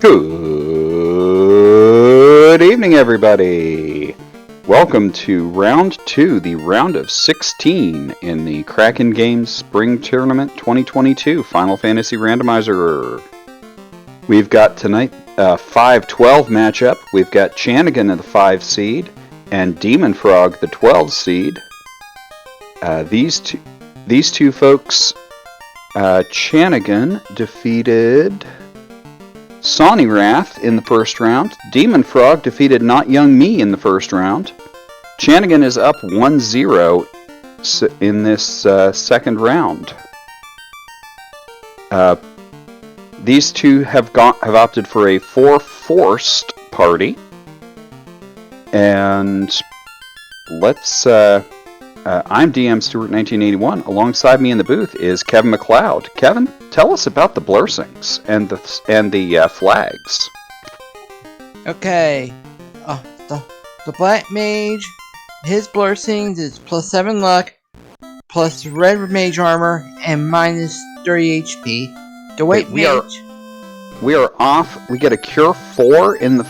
Good evening, everybody. Welcome to round 2, the round of 16 in the Kraken Games Spring Tournament 2022 Final Fantasy Randomizer. We've got tonight a 5-12 matchup. We've got Chanigan, the 5 seed, and dem0nfr0g, the 12 seed. These two folks, Chanigan defeated Sonnyrath in the first round. dem0nfr0g defeated Not Young Me in the first round. Chanigan is up 1-0 in this second round. These two have opted for a 4-forced party, and let's. I'm DM Stewart 1981. Alongside me in the booth is Kevin McLeod. Kevin, tell us about the blursings and the flags. Okay, the Black Mage, his blursings is +7 luck, plus red mage armor, and -30 HP. The White Mage. We are off. We get a Cure 4 in the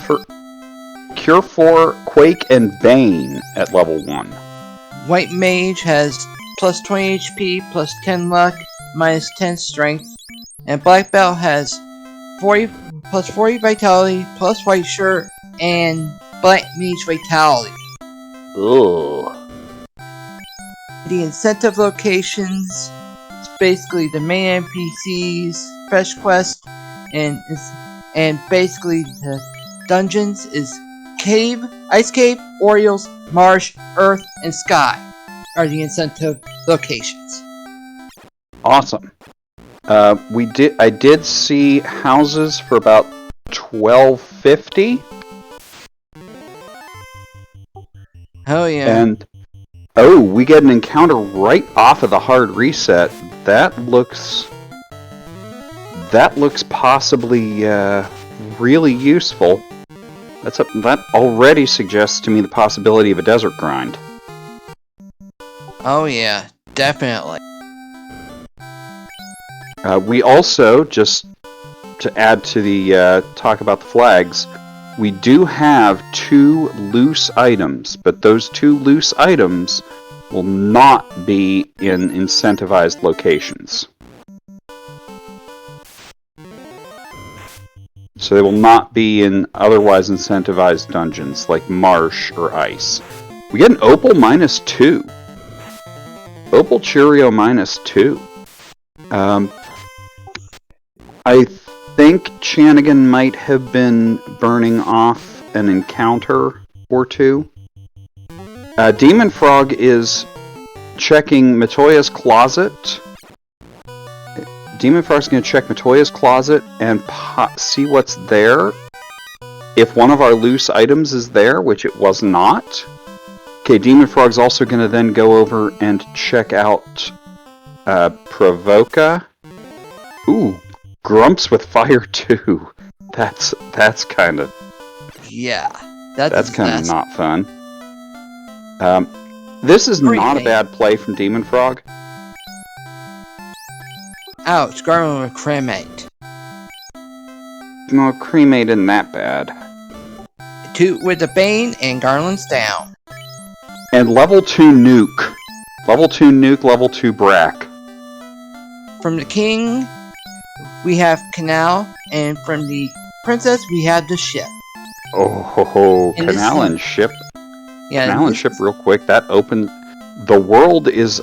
Cure 4, Quake, and Bane at level 1. White Mage has +20 HP, +10 luck, -10 strength, and Black Belt has +40 vitality, plus white shirt, and Black Mage vitality. Ugh. The incentive locations is basically the main NPCs, fetch quest, and basically the dungeons is Cave, Ice Cave, Orioles, Marsh, Earth, and Sky are the incentive locations. Awesome. I did see houses for about $12.50. Oh yeah. And we get an encounter right off of the hard reset. That looks possibly really useful. That already suggests to me the possibility of a desert grind. Oh yeah, definitely. We also, just to add to the talk about the flags, we do have 2 loose items, but those 2 loose items will not be in incentivized locations. So they will not be in otherwise incentivized dungeons like Marsh or Ice. We get an Opal -2. Opal Cheerio -2. I think Chanigan might have been burning off an encounter or 2. dem0nfr0g is checking Matoya's closet. dem0nfr0g is going to check Matoya's closet and see what's there. If one of our loose items is there, which it was not. Okay, dem0nfr0g is also going to then go over and check out Provoca. Ooh, Grumps with fire too. That's kind of... Yeah. That's kind of not fun. This is not a bad play from dem0nfr0g. Ouch, Garland with cremate. No, cremate isn't that bad. 2 with the Bane, and Garland's down. And level 2 nuke. Level 2 nuke, level 2 Brack. From the King, we have Canal, and from the Princess, we have the ship. Oh, Canal and ship. Yeah, Canal and ship real quick. That opened... The world is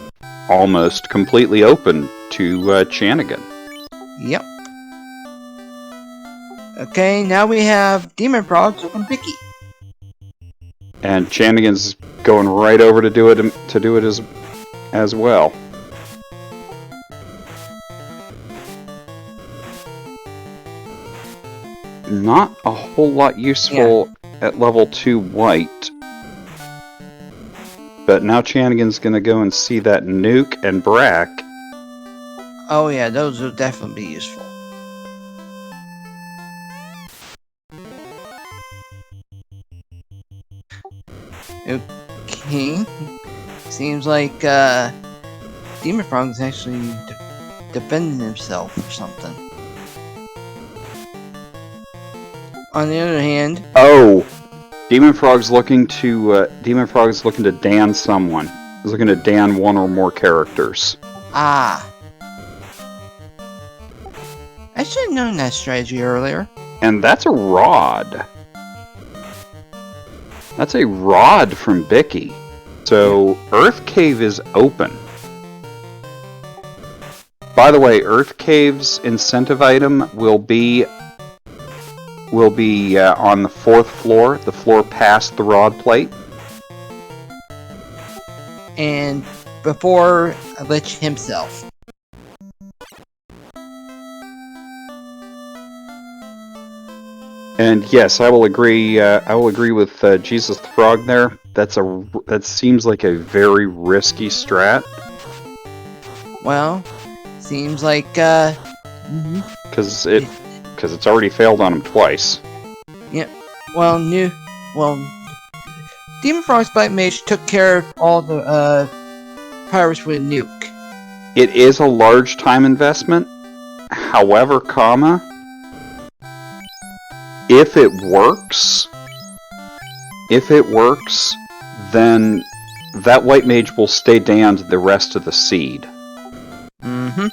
almost completely open to Chanigan. Yep. Okay, now we have dem0nfr0g looking picky. And Chanigan's going right over to do it as well. Not a whole lot useful at level 2 white. But now Chanigan's going to go and see that nuke and Brack. Oh yeah, those will definitely be useful. Okay. Seems like dem0nfr0g is actually defending himself or something. On the other hand, Oh, dem0nfr0g's looking to Dan someone. He's looking to Dan one or more characters. I should have known that strategy earlier. And that's a rod. That's a rod from Bicky. So Earth Cave is open. By the way, Earth Cave's incentive item will be on the 4th floor, the floor past the rod plate. And before Lich himself. And yes, I will agree. I will agree with Jesus the Frog there. That seems like a very risky strat. Well, seems like because it's already failed on him twice. Yeah. Well, dem0nfr0g's Black Mage took care of all the pirates with a nuke. It is a large time investment. However, if it works, then that white mage will stay damned the rest of the seed. Mm-hmm.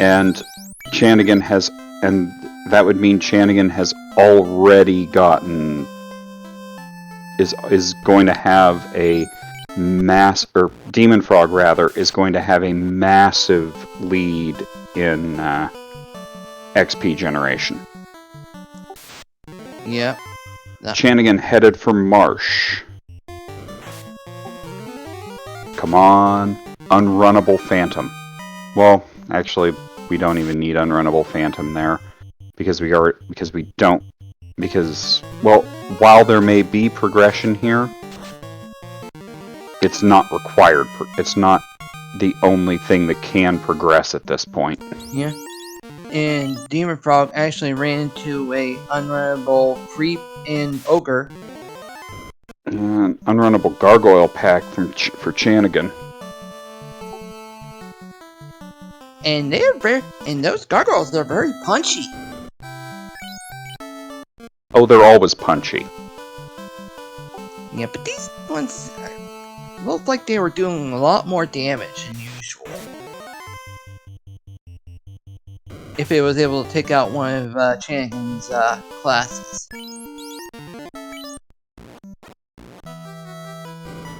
And that would mean Chanigan has already gotten is going to have a dem0nfr0g rather is going to have a massive lead in XP generation. Yep. Chanigan headed for Marsh. Come on, unrunnable Phantom. Well, actually, we don't even need unrunnable Phantom there because while there may be progression here, it's not required. It's not the only thing that can progress at this point. Yeah. And dem0nfr0g actually ran into a unrunnable creep and ogre. Unrunnable gargoyle pack for Chanigan. And those gargoyles are very punchy. Oh, they're always punchy. Yeah, but these ones looked like they were doing a lot more damage than usual. If it was able to take out one of Chanigan's classes.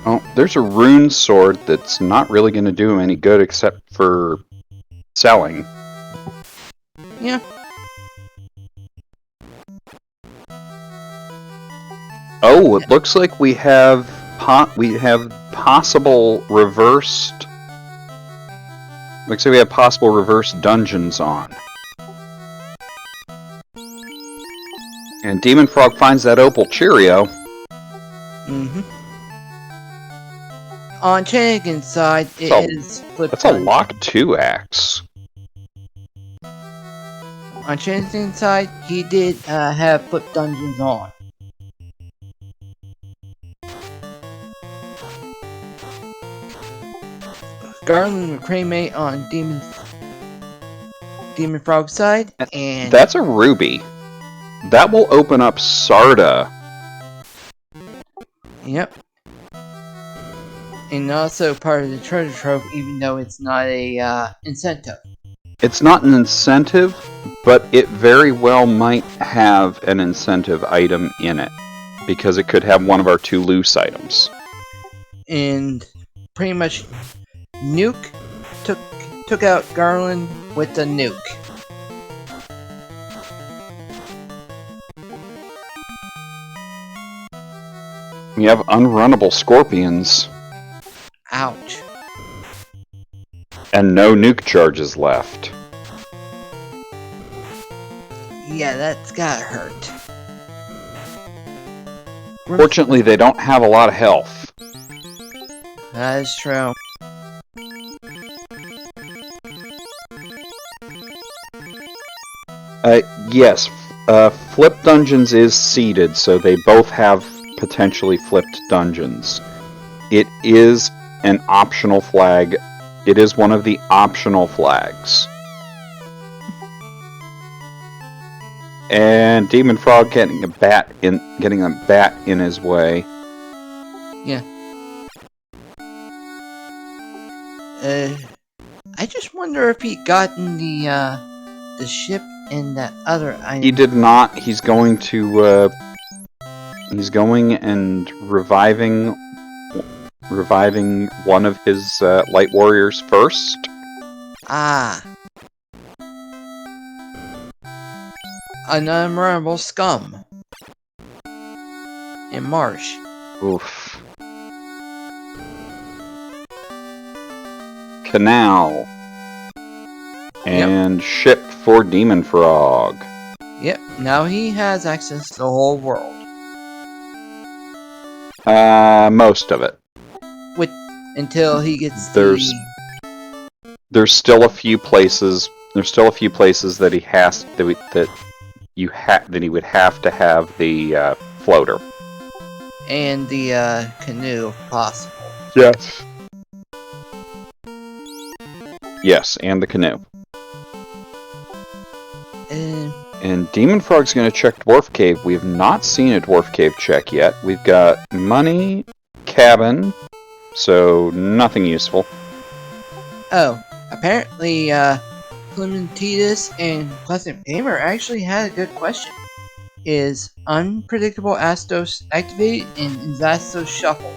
Oh, there's a rune sword that's not really going to do him any good except for selling. Yeah. Oh, it looks like we have possible reversed. Looks like we have possible reverse dungeons on. And dem0nfr0g finds that opal Cheerio. Mm-hmm. On Chanigan's side, it is flipped. That's a lock 2 axe. On Chanigan's side, he did have flip dungeons on. Garland and Cremate on dem0nfr0g's side, and that's a ruby. That will open up Sarda. Yep. And also part of the treasure trove, even though it's not a incentive. It's not an incentive, but it very well might have an incentive item in it, because it could have one of our 2 loose items. And pretty much Nuke took out Garland with the nuke. We have unrunnable scorpions. Ouch. And no nuke charges left. Yeah, that's gotta hurt. Fortunately, they don't have a lot of health. That is true. Yes, Flip Dungeons is seeded, so they both have potentially flipped dungeons. It is an optional flag. It is one of the optional flags. And Demon Frog getting a bat in his way. Yeah. I just wonder if he gotten the ship and that other item. He did not. He's going to. He's going and reviving one of his light warriors first. Ah. An unmemorable scum. In Marsh. Oof. Canal. And ship for Demon Frog. Yep, now he has access to the whole world. Most of it. Until he gets There's still a few places. There's still a few places that he has that he would have to have the floater and the canoe if possible. Yes. Yes, and the canoe. And Demon Frog's going to check Dwarf Cave. We have not seen a Dwarf Cave check yet. We've got money, cabin, so nothing useful. Oh, apparently Clementitas and Pleasant Gamer actually had a good question. Is Unpredictable Astos activated and is Astos shuffled?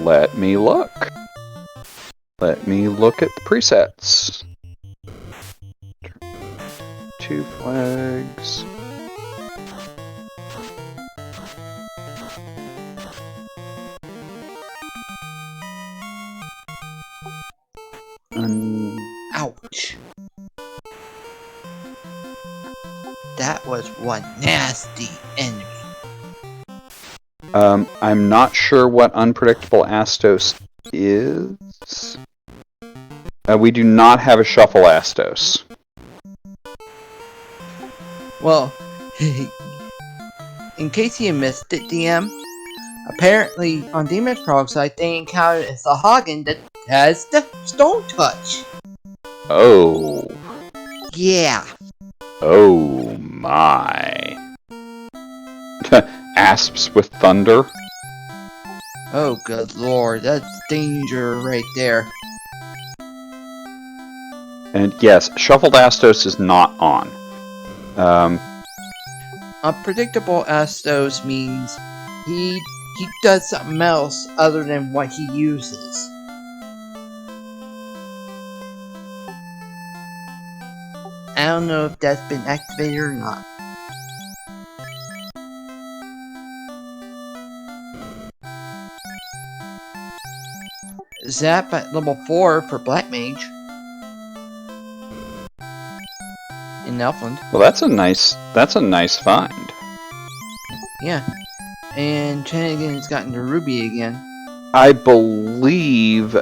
Let me look. Let me look at the presets. 2 flags. Ouch. That was one nasty enemy. I'm not sure what Unpredictable Astos is. We do not have a Shuffle Astos. Well, in case you missed it, DM, apparently on dem0nfr0g side they encountered a Chanigan that has the Stone Touch. Oh. Yeah. Oh my. Asps with thunder? Oh good lord, that's danger right there. And yes, Shuffled Astos is not on. Unpredictable Astos means he does something else other than what he uses. I don't know if that's been activated or not. Zap at level 4 for Black Mage. In Elfland. Well, that's a nice find. Yeah. And Chanigan has gotten to Ruby again. I believe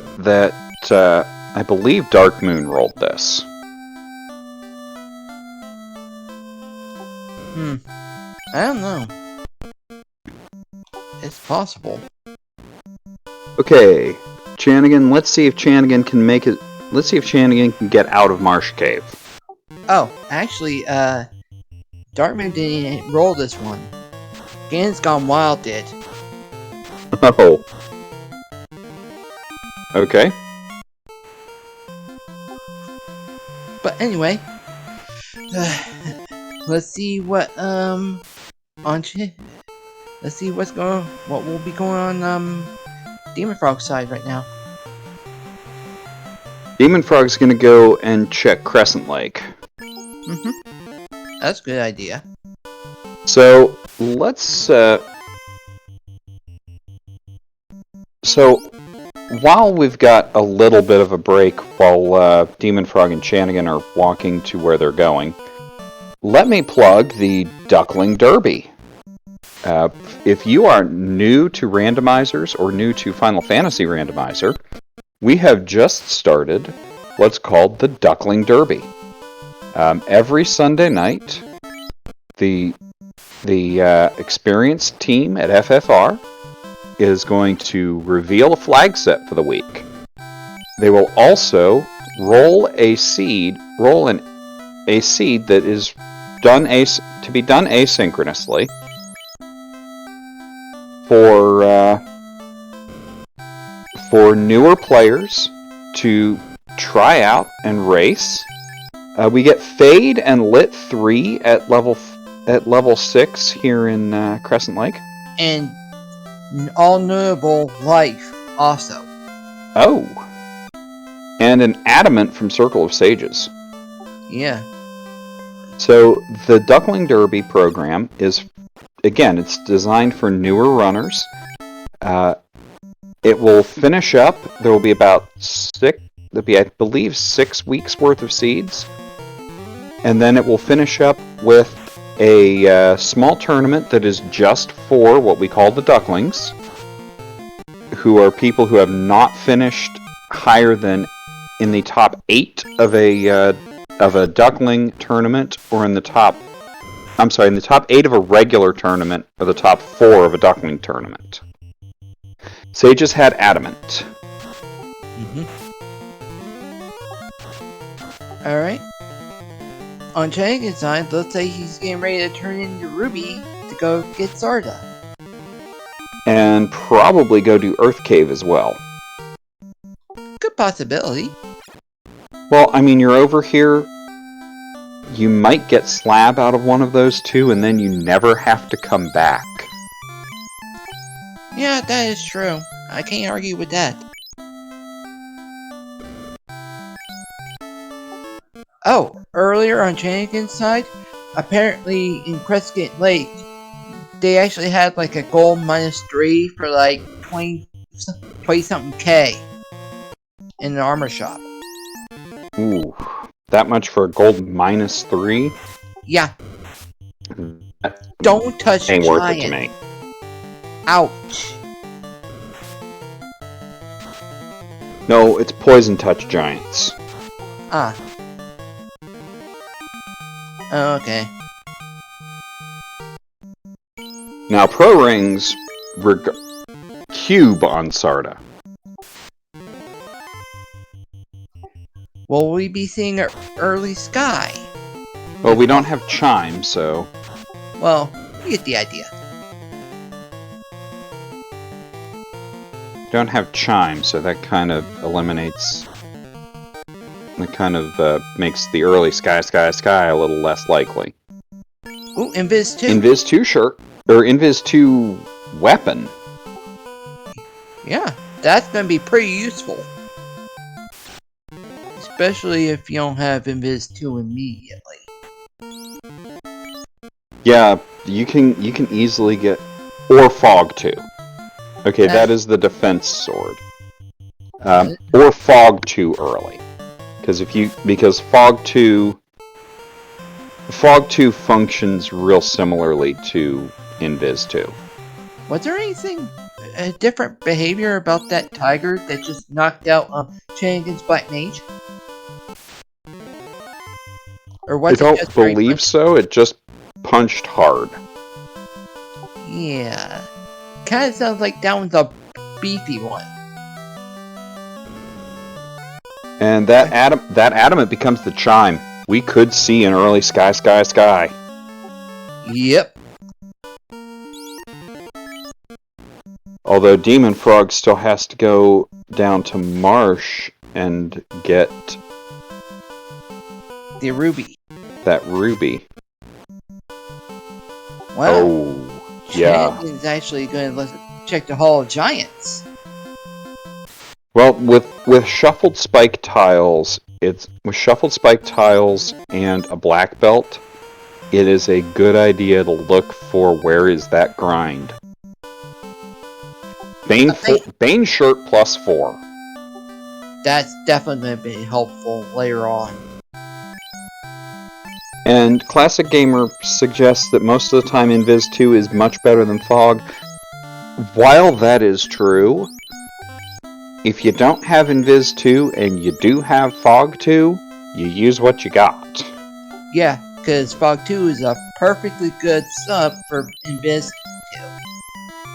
Dark Moon rolled this. I don't know. It's possible. Okay, Chanigan, let's see if Chanigan can make it. Let's see if Chanigan can get out of Marsh Cave. Oh, actually, Dartmouth didn't roll this one. Gan's Gone Wild did. Oh. Okay. But anyway, let's see what let's see what will be going on dem0nfr0g side right now. Demon Frog's gonna go and check Crescent Lake. That's a good idea. So let's so while we've got a little bit of a break while Demon Frog and Chanigan are walking to where they're going, let me plug the Duckling Derby. If you are new to randomizers or new to Final Fantasy Randomizer, we have just started what's called the Duckling Derby. Every Sunday night, the experienced team at FFR is going to reveal a flag set for the week. They will also roll a seed that is to be done asynchronously for newer players to try out and race. We get Fade and Lit 3 at level 6 here in Crescent Lake. And all notable life also. Oh. And an Adamant from Circle of Sages. Yeah. So the Duckling Derby program is, again, it's designed for newer runners. It will finish up. There will be about I believe 6 weeks worth of seeds. And then it will finish up with a small tournament that is just for what we call the Ducklings, who are people who have not finished higher than in the top 8 of a Duckling tournament, or in the top 8 of a regular tournament, or the top 4 of a Duckling tournament. Sages had Adamant. Alright. On Chanigan's side, looks like he's getting ready to turn into Ruby to go get Zarda. And probably go do Earth Cave as well. Good possibility. Well, I mean, you're over here. You might get Slab out of one of those two, and then you never have to come back. Yeah, that is true. I can't argue with that. Oh, earlier on Chanigan's side, apparently in Crescent Lake, they actually had like a gold -3 for like 20 something K in the armor shop. Ooh, that much for a gold -3? Yeah. Don't touch ain't Giant. worth it to me. Ouch. No, it's Poison Touch Giants. Ah. Oh, okay. Now, Pro Rings cube on Sarda. Will we be seeing an early sky? Well, we don't have Chime, so... Well, you get the idea. Don't have Chime, so that kind of eliminates... That kind of makes the early sky a little less likely. Ooh, Invis 2. Invis 2 shirt. Or Invis 2 weapon. Yeah, that's gonna be pretty useful. Especially if you don't have Invis 2 immediately. Yeah, you can easily get... Or Fog 2. Okay, that is the defense sword. Or Fog 2 early. Because Fog 2 functions real similarly to Invis 2. Was there anything different behavior about that tiger that just knocked out Chanigan's Black Mage? Or was I don't believe so. It just punched hard. Yeah, kind of sounds like that one's a beefy one. And that Adamant becomes the Chime. We could see an early sky. Yep. Although dem0nfr0g still has to go down to Marsh and get... The Ruby. That Ruby. Wow. Oh, yeah. Chanigan's actually going to check the Hall of Giants. Well, with shuffled spike tiles, with shuffled spike tiles and a black belt, it is a good idea to look for where is that grind. Bane shirt +4. That's definitely going to be helpful later on. And Classic Gamer suggests that most of the time Invis 2 is much better than Fog. While that is true, if you don't have Invis 2 and you do have Fog 2, you use what you got. Yeah, because Fog 2 is a perfectly good sub for Invis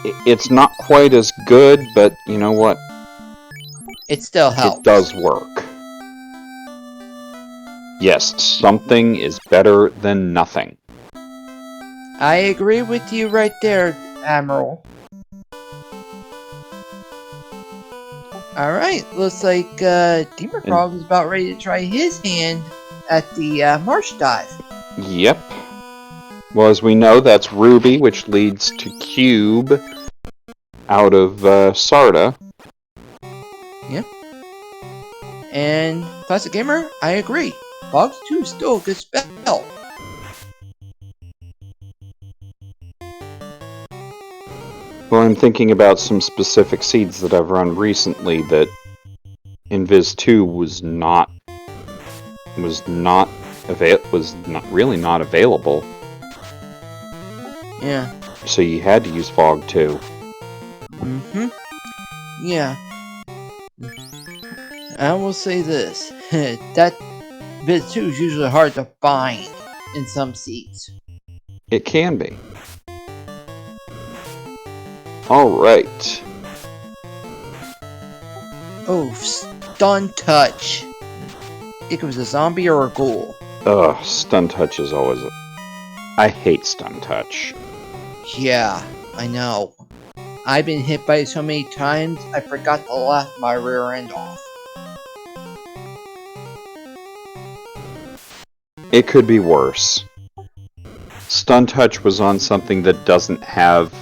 2. It's not quite as good, but you know what? It still helps. It does work. Yes, something is better than nothing. I agree with you right there, Admiral. Alright, looks like dem0nfr0g is about ready to try his hand at the marsh dive. Yep. Well, as we know, that's Ruby, which leads to Cube out of Sarda. Yep. And Classic Gamer, I agree. Fox 2 is still a good spell. Well, I'm thinking about some specific seeds that I've run recently that Invis 2 was not really not available. Yeah. So you had to use Fog 2. Yeah. I will say this. That bit 2 is usually hard to find in some seeds. It can be. Alright. Oh, stun touch. It was a zombie or a ghoul. Ugh, stun touch is always I hate stun touch. Yeah, I know. I've been hit by it so many times, I forgot to laugh my rear end off. It could be worse. Stun touch was on something that doesn't have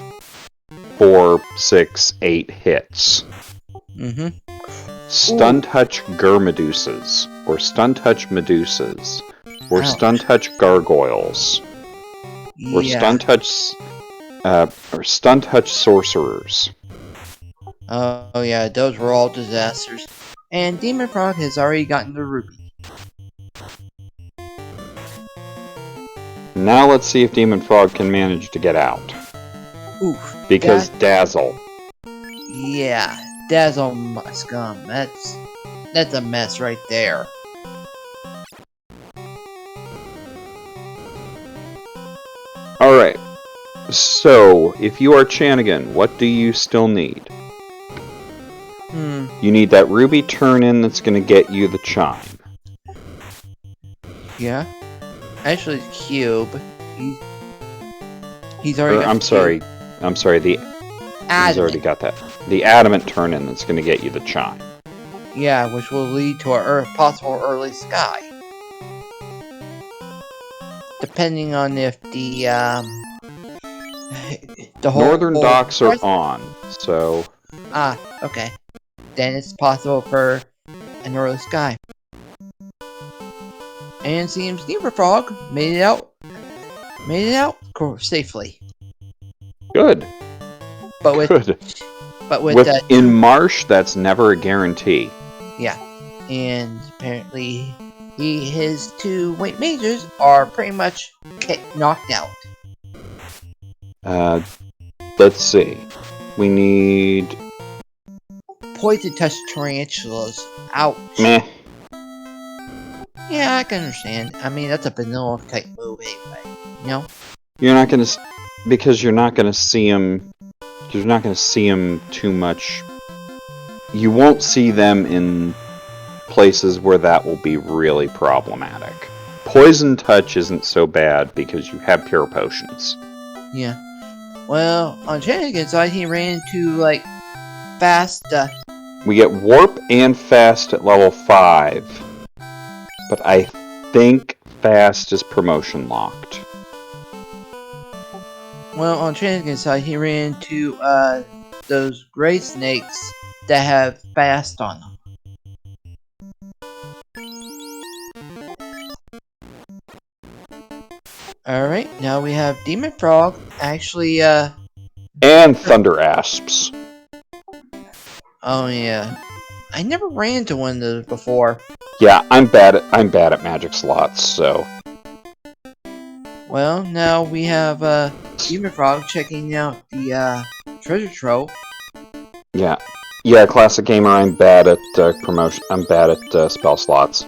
4, 6, 8 hits. Stun touch Gurmedusas, or stun touch Medusas, or stun touch Gargoyles, or stun touch Sorcerers. Oh yeah, those were all disasters. And dem0nfr0g has already gotten the Ruby. Now let's see if dem0nfr0g can manage to get out. Oof. Because Dazzle. Yeah, Dazzle scum. That's a mess right there. Alright. So, if you are Chanigan, what do you still need? You need that Ruby turn-in that's going to get you the chime. Yeah. Actually, Cube. He's already got I'm sorry, he's already got that. The adamant turn-in that's going to get you the chime. Yeah, which will lead to a possible early sky. Depending on if the whole Northern docks are on, so... Ah, okay. Then it's possible for an early sky. And seems dem0nfr0g made it out safely. Good. But with Good. In Marsh, that's never a guarantee. Yeah, and apparently his 2 white majors are pretty much knocked out. Let's see. We need... Poison touch tarantulas. Ouch. Meh. Yeah, I can understand. I mean, that's a vanilla type move anyway. You know? You're not gonna... Because you're not gonna see them... You're not gonna see them too much... You won't see them in places where that will be really problematic. Poison touch isn't so bad because you have pure potions. Yeah. Well, on Chanigan's side, he ran into, like, fast, We get warp and fast at level 5. But I think fast is promotion locked. Well, on Chanigan's side, he ran into, those gray snakes that have fast on them. Alright, now we have dem0nfr0g actually, And Thunder Asps. Oh yeah. I never ran into one of those before. Yeah, I'm bad at magic slots, so... Well, now we have, dem0nfr0g checking out the, treasure trove. Yeah. Yeah, Classic Gamer, I'm bad at, I'm bad at, spell slots.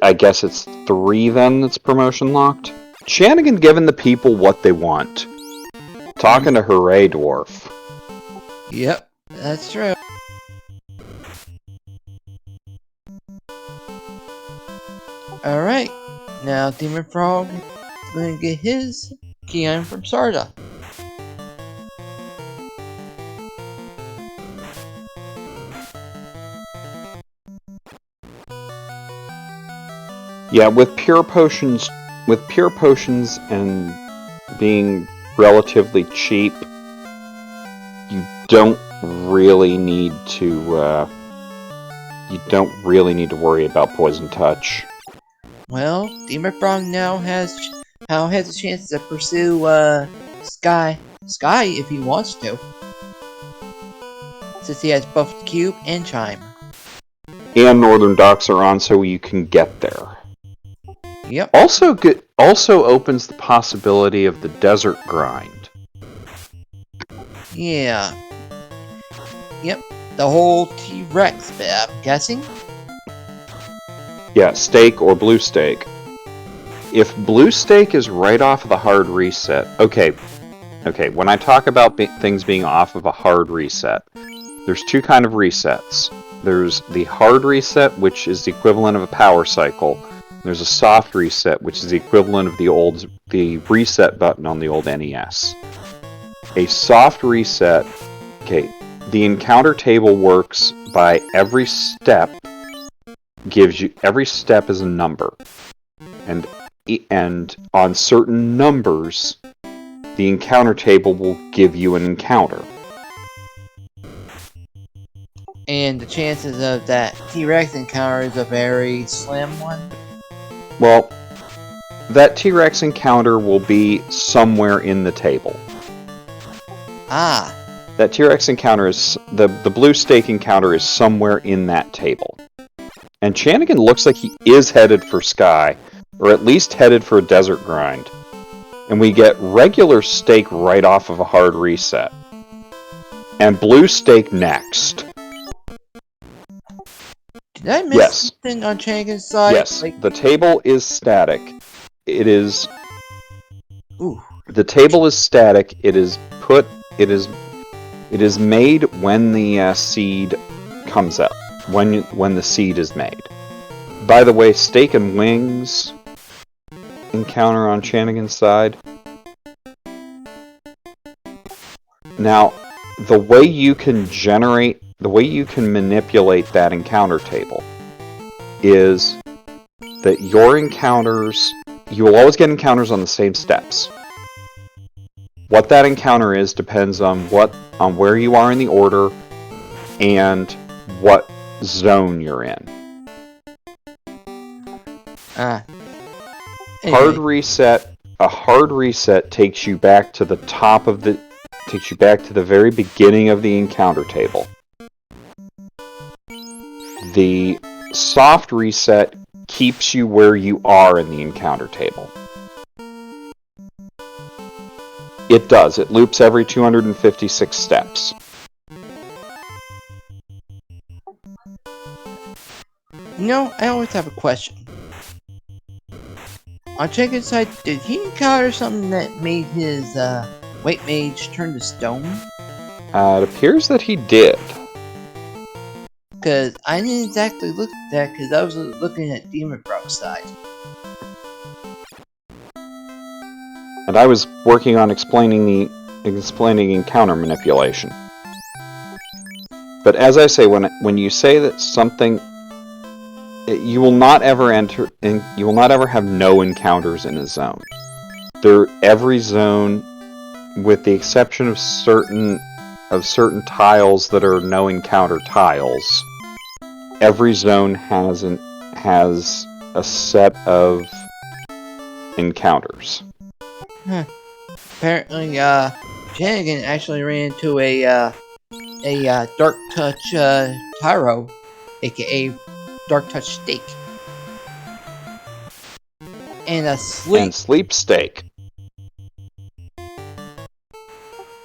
I guess it's 3 then that's promotion locked? Chanigan giving the people what they want. Talking to Hooray Dwarf. Yep, that's true. Alright, now dem0nfr0g is going to get his key item from Sarda. Yeah, with pure potions and being relatively cheap, you don't really need to worry about poison touch. Well, dem0nfr0g now has a chance to pursue Sky if he wants to, since he has both Cube and Chime. And Northern Docks are on, so you can get there. Yep. Also opens the possibility of the desert grind. Yeah. Yep. The whole T-Rex bit, I'm guessing. Yeah, steak or blue steak. If blue steak is right off of the hard reset, okay, when I talk about things being off of a hard reset, there's two kind of resets. There's the hard reset, which is the equivalent of a power cycle. There's a soft reset, which is the equivalent of the reset button on the old NES. A soft reset, okay, the encounter table works by every step is a number. And on certain numbers, the encounter table will give you an encounter. And the chances of that T-Rex encounter is a very slim one. Well, that T-Rex encounter will be somewhere in the table. Ah. That T-Rex encounter is... The blue steak encounter is somewhere in that table. And Chanigan looks like he is headed for Sky, or at least headed for a desert grind. And we get regular steak right off of a hard reset. And blue steak next. Did I miss something on Chanigan's side? Yes, the table is static. It is... Ooh. The table is static. It is made when the seed comes up. When the seed is made. By the way, steak and wings encounter on Chanigan's side. Now, the way you can manipulate that encounter table is that your encounters, you will always get encounters on the same steps. What that encounter is depends on where you are in the order and what zone you're in. Anyway. A hard reset takes you back to the very beginning of the encounter table. The soft reset keeps you where you are in the encounter table. It does. It loops every 256 steps. You know, I always have a question. On Chanigan's side, did he encounter something that made his white mage turn to stone? It appears that he did. Because I didn't exactly look at that, because I was looking at dem0nfr0g's side. And I was working on explaining encounter manipulation. But as I say, when you say that something, you will not ever have no encounters in a zone. Every zone, with the exception of certain tiles that are no encounter tiles, every zone has a set of encounters. Apparently, Chanigan actually ran into a Dark Touch Tyro, aka Dark Touch Steak. And a sleep steak.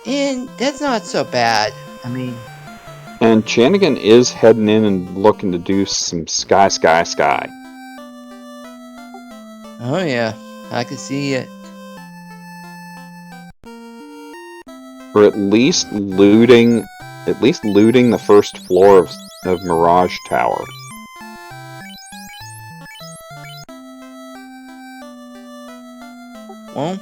And that's not so bad. I mean... And Chanigan is heading in and looking to do some sky. Oh yeah, I can see it. Or at least looting the first floor of Mirage Tower. Well,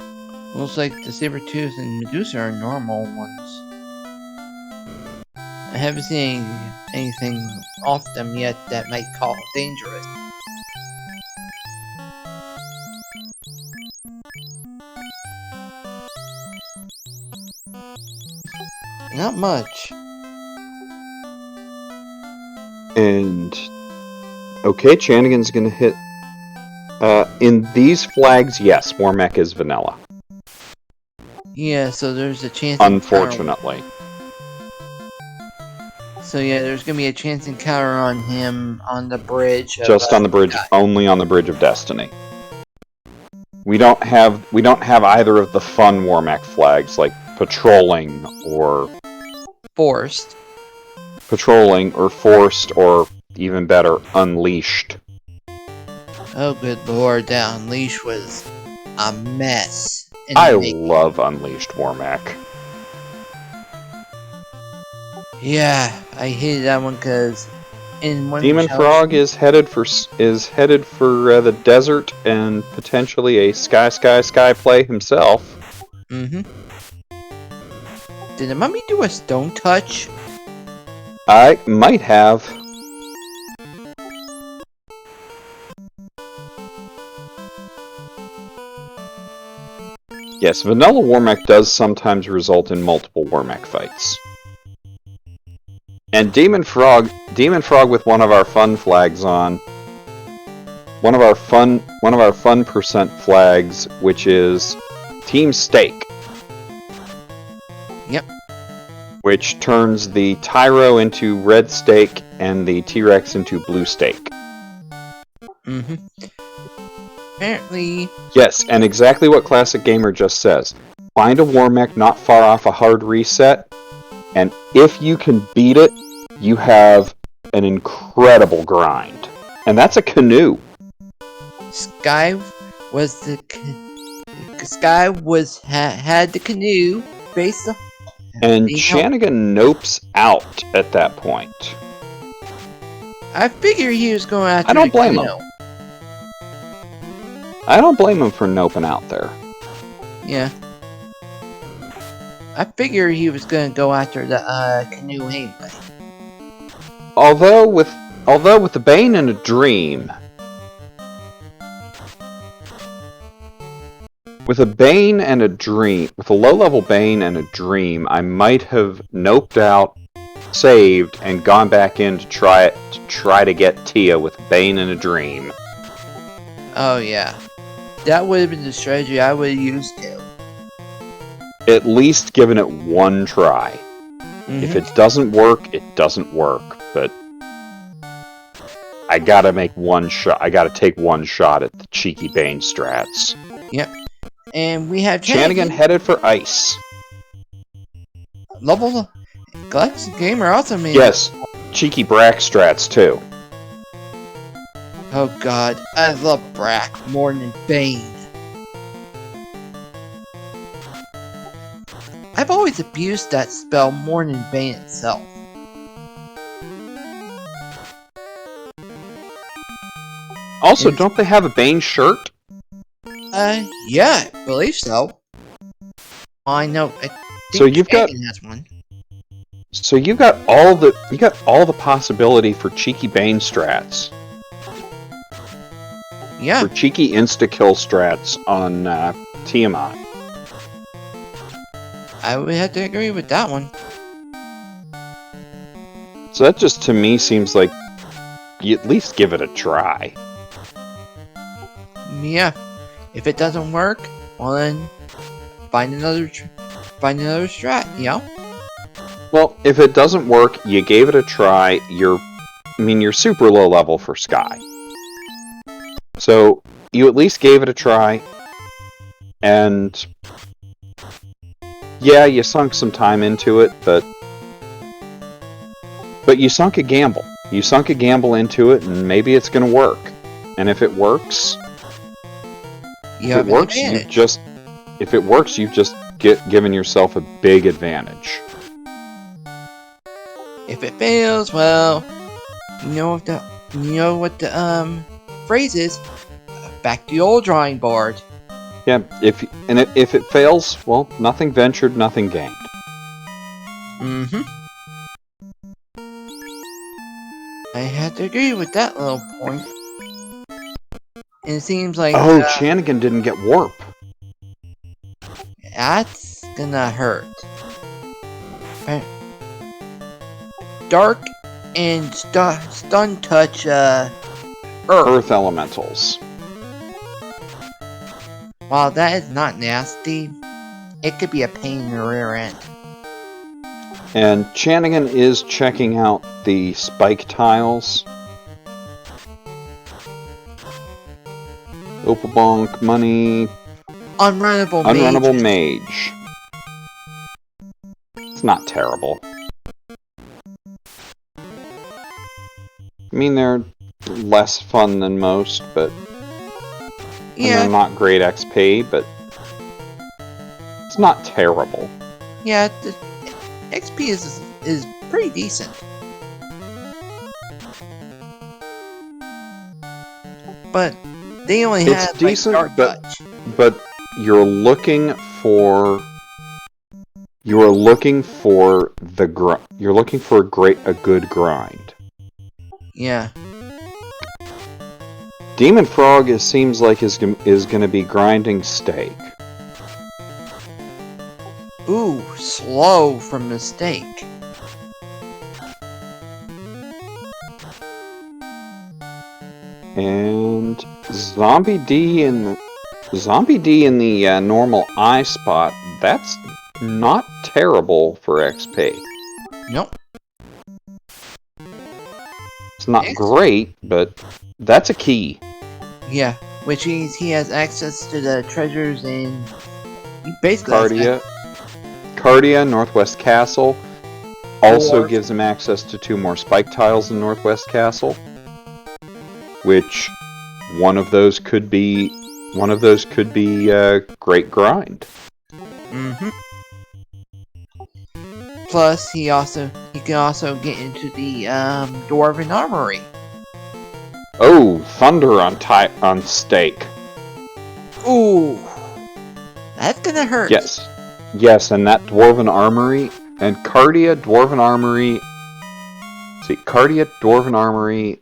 looks like the Sabertooth and Medusa are normal ones. I haven't seen anything off them yet that might call dangerous. Not much. And okay, Chanigan's gonna hit. In these flags, yes, Warmech is vanilla. Yeah, so there's a chance. Unfortunately. So yeah, there's gonna be a chance encounter on him on the bridge. Just on the bridge, only on the Bridge of Destiny. We don't have either of the fun Warmech flags like patrolling or forced. Patrolling or forced or even better, unleashed. Oh good lord, that Unleash was a mess. I love Unleashed Warmech. Yeah, I hated that one because in one dem0nfr0g is headed for the desert and potentially a sky play himself. Mm-hmm. Did the mummy do a stone touch? I might have. Yes, vanilla Warmech does sometimes result in multiple Warmech fights. And dem0nfr0g with one of our fun flags on. One of our fun percent flags, which is Team Steak. Yep. Which turns the Tyro into red steak and the T-Rex into blue steak. Mm-hmm. Apparently... Yes, and exactly what Classic Gamer just says. Find a Warmech not far off a hard reset, and if you can beat it, you have an incredible grind. And that's a canoe. Sky had the canoe based on... And Chanigan nopes out at that point. I figured he was going after I don't blame him. I don't blame him for noping out there. Yeah. I figured he was going to go after the canoe anyway. Although with the Bane and a Dream, with a low-level Bane and a Dream, I might have noped out, saved, and gone back in to try to get Tia with Bane and a Dream. Oh yeah, that would have been the strategy I would have used too. At least given it one try. Mm-hmm. If it doesn't work, it doesn't work. But I gotta make one shot. I gotta take one shot at the cheeky Bane strats. Yep. And we have Chanigan headed for ice. Level Classic Gamer also made. Yes, cheeky Brack strats too. Oh god, I love Brack more than Bane. I've always abused that spell more than Bane itself. Also, don't they have a Bane shirt? Yeah, I believe so. I know. I think so you've got has one. So you got all the possibility for cheeky Bane strats. Yeah. For cheeky insta-kill strats on Tiamat. I would have to agree with that one. So that just to me seems like you at least give it a try. Yeah. If it doesn't work, well then find another strat, you know? Well, if it doesn't work, you gave it a try. You're super low level for Sky. So you at least gave it a try, and yeah, you sunk some time into it, but you sunk a gamble. You sunk a gamble into it, and maybe it's going to work. And if it works, you've just given yourself a big advantage. If it fails, well, you know what the phrase is. Back to the old drawing board. Yeah, if it fails, well, nothing ventured, nothing gained. Mm-hmm. I have to agree with that little point. And it seems like Oh, Chanigan didn't get warp. that's gonna hurt. Dark and stun touch Earth elementals. While that is not nasty, it could be a pain in the rear end. And Chanigan is checking out the spike tiles. Opalbonk, money. Unrunnable mage. It's not terrible. I mean, they're less fun than most, but... Yeah. And they're not great XP, but... It's not terrible. Yeah, the XP is pretty decent. But they only have It's decent, dark but touch. But you're looking for a good grind. Yeah. dem0nfr0g it seems like is going to be grinding steak. Ooh, slow from mistake. And Zombie D in the normal eye spot, that's not terrible for XP. Nope. It's not great, but that's a key. Yeah, which means he has access to the treasures in basically Cardia, Northwest Castle. Also gives him access to 2 more spike tiles in Northwest Castle. Which one of those could be great grind. Mm-hmm. Plus, he can also get into the Dwarven Armory. Oh, thunder on steak. Ooh, that's gonna hurt. Yes, and that Dwarven Armory and Cardia Dwarven Armory. See, Cardia Dwarven Armory,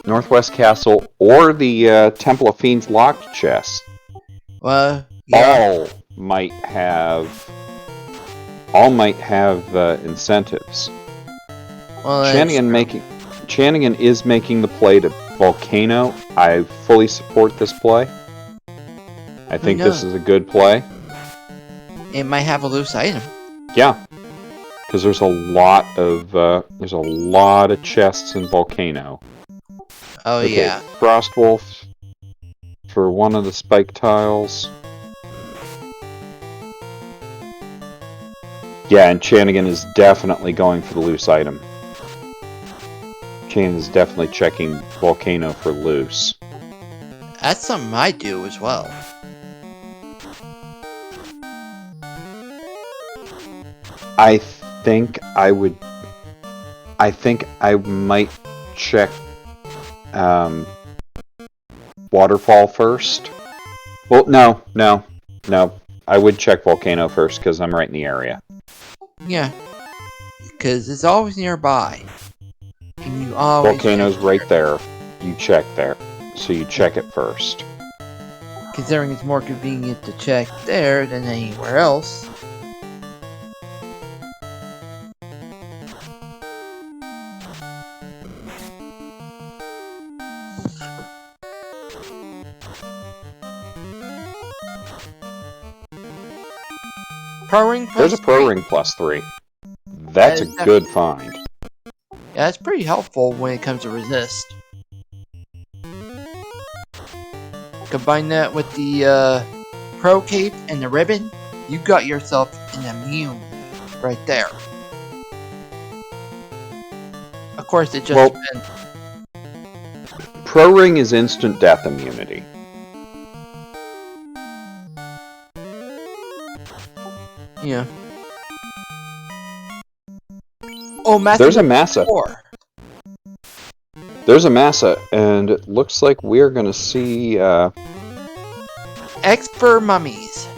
Northwest Castle, or the Temple of Fiends locked chest. Well, yeah. All might have incentives. Well, Chanigan is making the play to Volcano. I fully support this play. I think this is a good play. It might have a loose item. Yeah, because there's a lot of chests in Volcano. Oh okay, yeah. Frostwolf for one of the spike tiles. Yeah, and Chanigan is definitely going for the loose item. Chanigan is definitely checking Volcano for loose. That's something I do as well. I think I might check Waterfall first. Well, no. I would check Volcano first because I'm right in the area. Yeah, because it's always nearby. And you always Volcano's right there. You check there, so you check it first. Considering it's more convenient to check there than anywhere else. There's a Pro Ring +3. That's a good find. Yeah, it's pretty helpful when it comes to resist. Combine that with the Pro Cape and the ribbon, you got yourself an immune right there. Of course, it just depends. Pro Ring is instant death immunity. Yeah. Oh, there's a Massa. There's a Massa, and it looks like we're gonna see. X for mummies.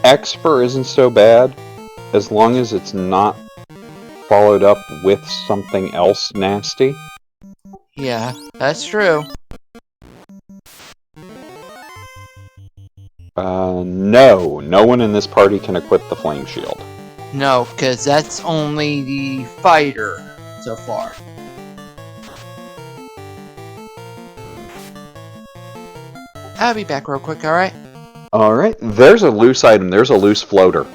Expert isn't so bad, as long as it's not followed up with something else nasty. Yeah, that's true. No one in this party can equip the flame shield. No, because that's only the fighter so far. I'll be back real quick, alright? Alright, there's a loose item. There's a loose floater.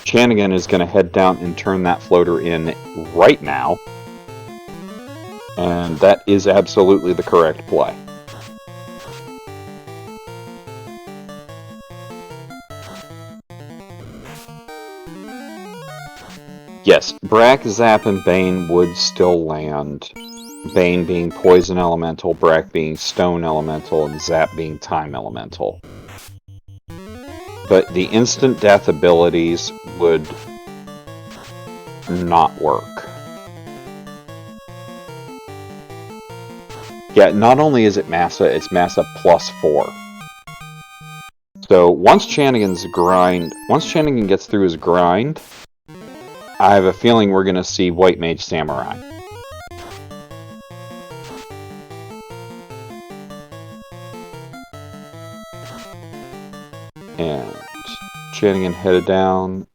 Chanigan is going to head down and turn that floater in right now. And that is absolutely the correct play. Yes, Brack, Zap, and Bane would still land. Bane being Poison Elemental, Brack being Stone Elemental, and Zap being Time Elemental. But the instant death abilities would not work. Yeah, not only is it Massa, it's Massa +4. So once Chanigan gets through his grind, I have a feeling we're going to see White Mage Samurai. And Chanigan headed down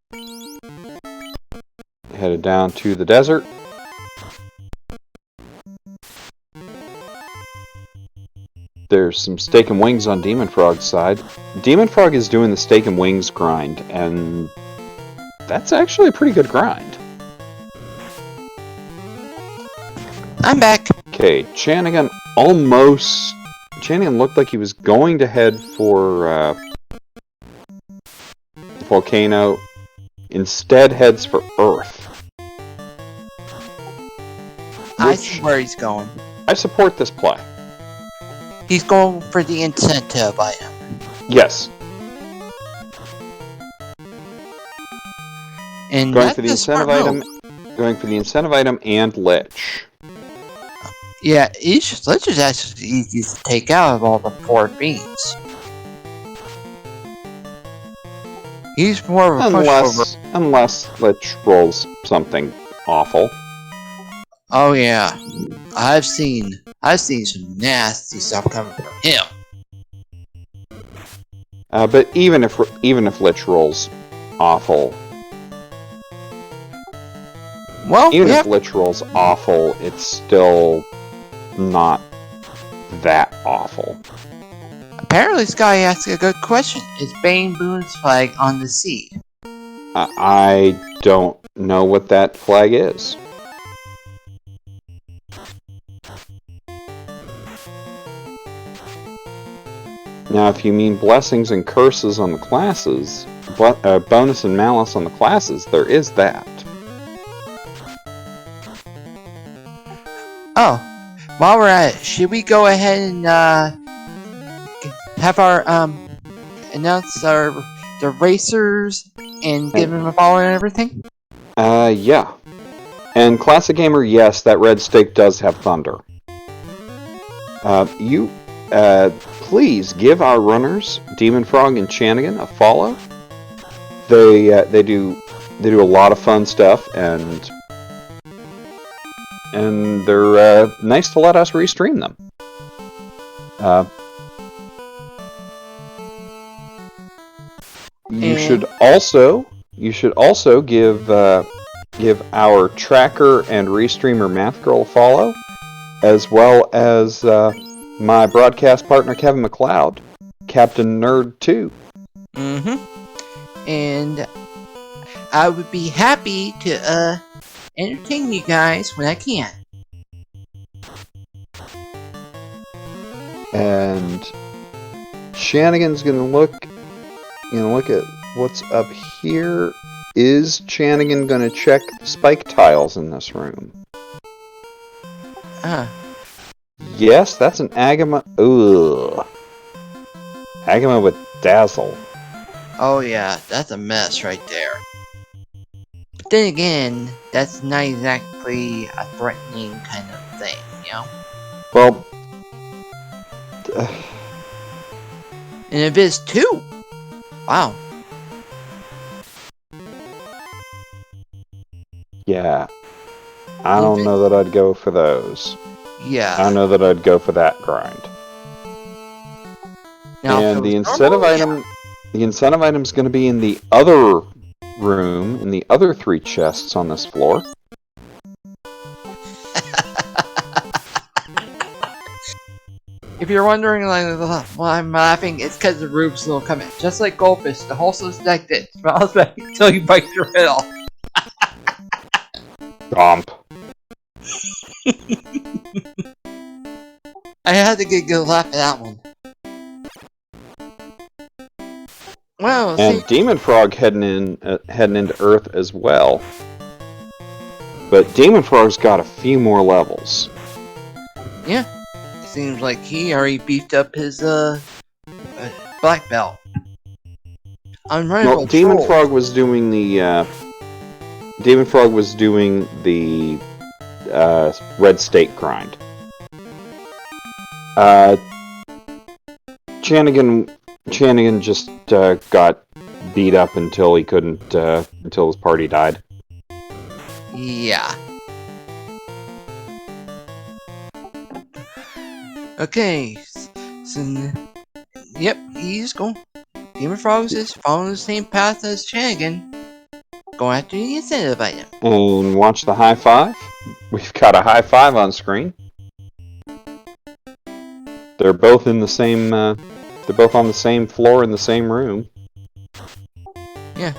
to the desert. There's some steak and wings on dem0nfr0g's side. dem0nfr0g is doing the steak and wings grind, and that's actually a pretty good grind. I'm back. Okay, Chanigan looked like he was going to head for Volcano. Instead heads for Earth. I see where he's going. I support this play. He's going for the incentive item. Yes. And Going that's for the a incentive smart item. move. Going for the incentive item and Lich. Yeah, Lich is actually the easiest to take out of all the 4 beams. He's more of a pushover. Unless Lich rolls something awful. Oh yeah, I've seen some nasty stuff coming from him. But even if Lich rolls awful, Well, if Lich rolls awful, it's still not that awful. Apparently, this guy asked a good question. Is Bane Boone's flag on the seed? I don't know what that flag is. Now, if you mean blessings and curses on the classes, bonus and malice on the classes, there is that. Oh, while we're at it, should we go ahead and have our announce the racers and give them a follow and everything? Yeah. And Classic Gamer, yes, that red stake does have thunder. Please give our runners, dem0nfr0g and Chanigan, a follow. They do a lot of fun stuff, and they're nice to let us restream them. You should also give our tracker and restreamer Math Girl a follow, as well as my broadcast partner Kevin McLeod, Captain Nerd 2. And I would be happy to entertain you guys when I can. And Chanigan's gonna look at what's up here. Is Chanigan gonna check spike tiles in this room? Yes, that's an Agama. Ugh. Agama with Dazzle. Oh yeah, that's a mess right there. But then again, that's not exactly a threatening kind of thing, you know? Well, And if it's 2, wow. yeah. I don't know that I'd go for those. Yeah. I don't know that I'd go for that grind. Now, And the incentive item, the incentive item's going to be in the other room, in the other 3 chests on this floor. If you're wondering why I'm laughing, it's because the roof's little coming. Just like Goldfish, the whole is like this. Smiles back until you bite your head off. Gomp. I had to get a good laugh at that one. Well, And dem0nfr0g heading into Earth as well. But dem0nfr0g's got a few more levels. Yeah. Seems like he already beefed up his black belt. Well, dem0nfr0g was doing the dem0nfr0g was doing the red state grind. Chanigan just got beat up until he couldn't until his party died. Yeah. Okay, so yep, he's going. dem0nfr0g is following the same path as Chanigan. Going after the incentive item. And watch the high five. We've got a high five on screen. They're both in the same. They're both on the same floor in the same room. Yeah.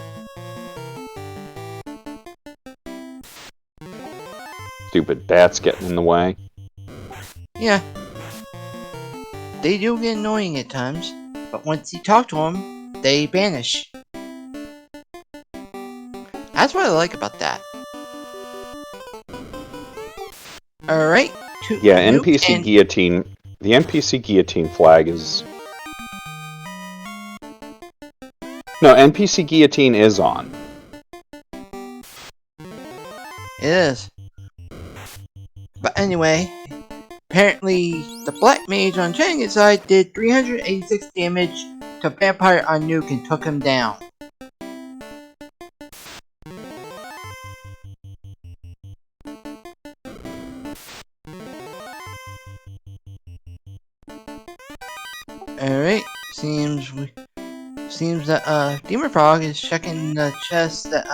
Stupid bats getting in the way. Yeah. They do get annoying at times, but once you talk to them, they vanish. That's what I like about that. Alright. Yeah, NPC guillotine. The NPC guillotine flag is... No, NPC guillotine is on. It is. But anyway, apparently the black mage on Chanigan's side did 386 damage to Vampire on Nuke and took him down. Alright, seems that dem0nfr0g is checking the chest that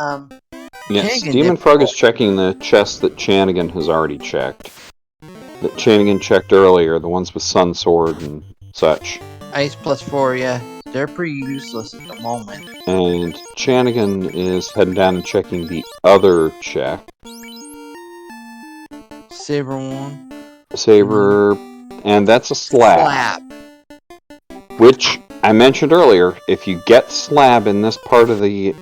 Yes, Chanigan dem0nfr0g is checking the chest that Chanigan has already checked. That Chanigan checked earlier, the ones with Sun Sword and such. Ice +4, yeah. They're pretty useless at the moment. And Chanigan is heading down and checking the other check. Saber one. Saber, and that's a slab. Which I mentioned earlier. If you get slab in this part of the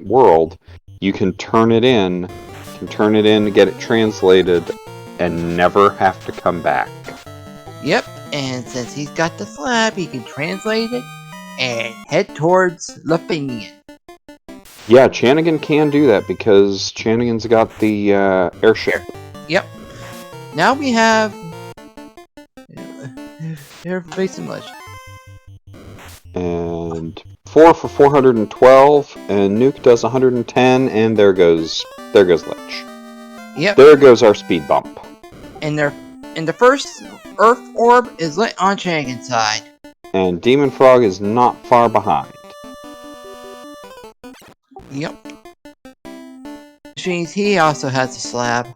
world, you can turn it in. You can turn it in to get it translated, and never have to come back. Yep, and since he's got the slab, he can translate it and head towards Lefinian. Yeah, Chanigan can do that because Chanigan's got the airship. Yep. Now we have Air-based English. And 4 for 412, and Nuke does 110, and there goes Lich. Yep. There goes our speed bump. And the first Earth Orb is lit on Chanigan's side. And dem0nfr0g is not far behind. Yep. Which means he also has a slab.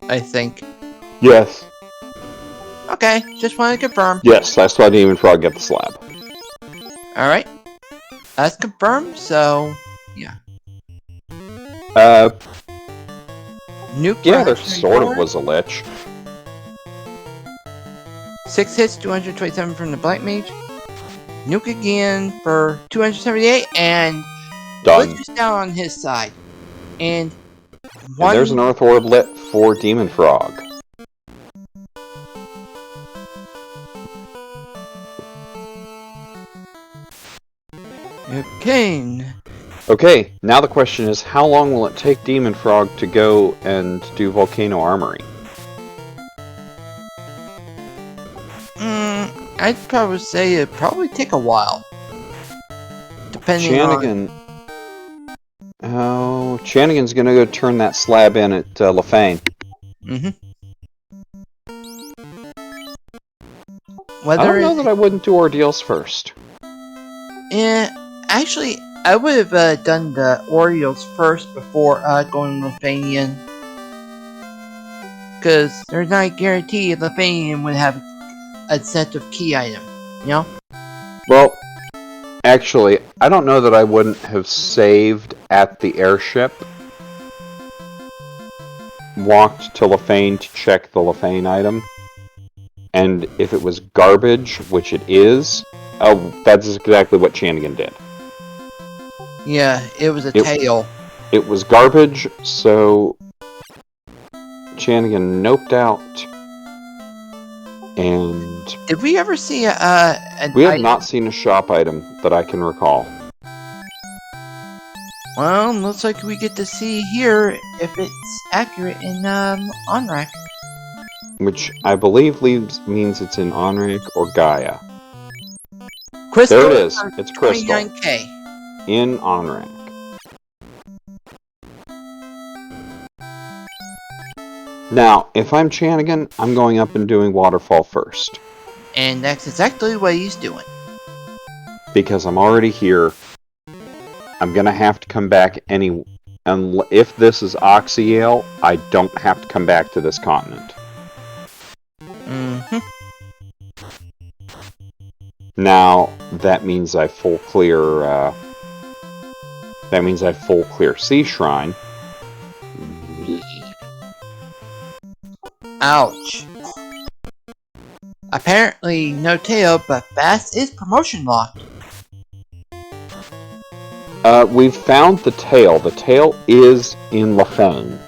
I think. Yes. Okay, just want to confirm. Yes, I saw dem0nfr0g get the slab. Alright. That's confirmed, so yeah. Nuke Yeah, there sort of was a Lich. 6 hits, 227 from the Black Mage. Nuke again for 278, and Done. Lich is down on his side. And there's an Earth Orb lit for dem0nfr0g. Okay. Okay, now the question is, how long will it take dem0nfr0g to go and do Volcano Armory? I'd probably say it'd probably take a while. Depending Chanigan... Oh, Chanigan's gonna go turn that slab in at Lefane. on... I Whether don't know that I wouldn't do Ordeals first. Yeah, actually, I would have done the Orioles first before going Lefanian. Because there's not a guarantee Lefanian would have a set of key item, you know? Well, actually, I don't know that I wouldn't have saved at the airship. Walked to Lefane to check the Lefane item. And if it was garbage, which it is, that's exactly what Chanigan did. Yeah, it was a tail. It was garbage, so Chanigan noped out. And Did we ever see we have not seen a shop item that I can recall. Well, looks like we get to see here if it's accurate in OnRack. Which I believe means it's in OnRack or Gaia. Crystal, there it is. It's Crystal. 29K. In OnRack. Now, if I'm Chanigan, I'm going up and doing Waterfall first. And that's exactly what he's doing. Because I'm already here. I'm going to have to come back anyway. If this is Oxyale, I don't have to come back to this continent. Now, that means I full clear Sea Shrine. Ouch. Apparently no tail, but fast is promotion locked. We've found the tail. The tail is in Lefane.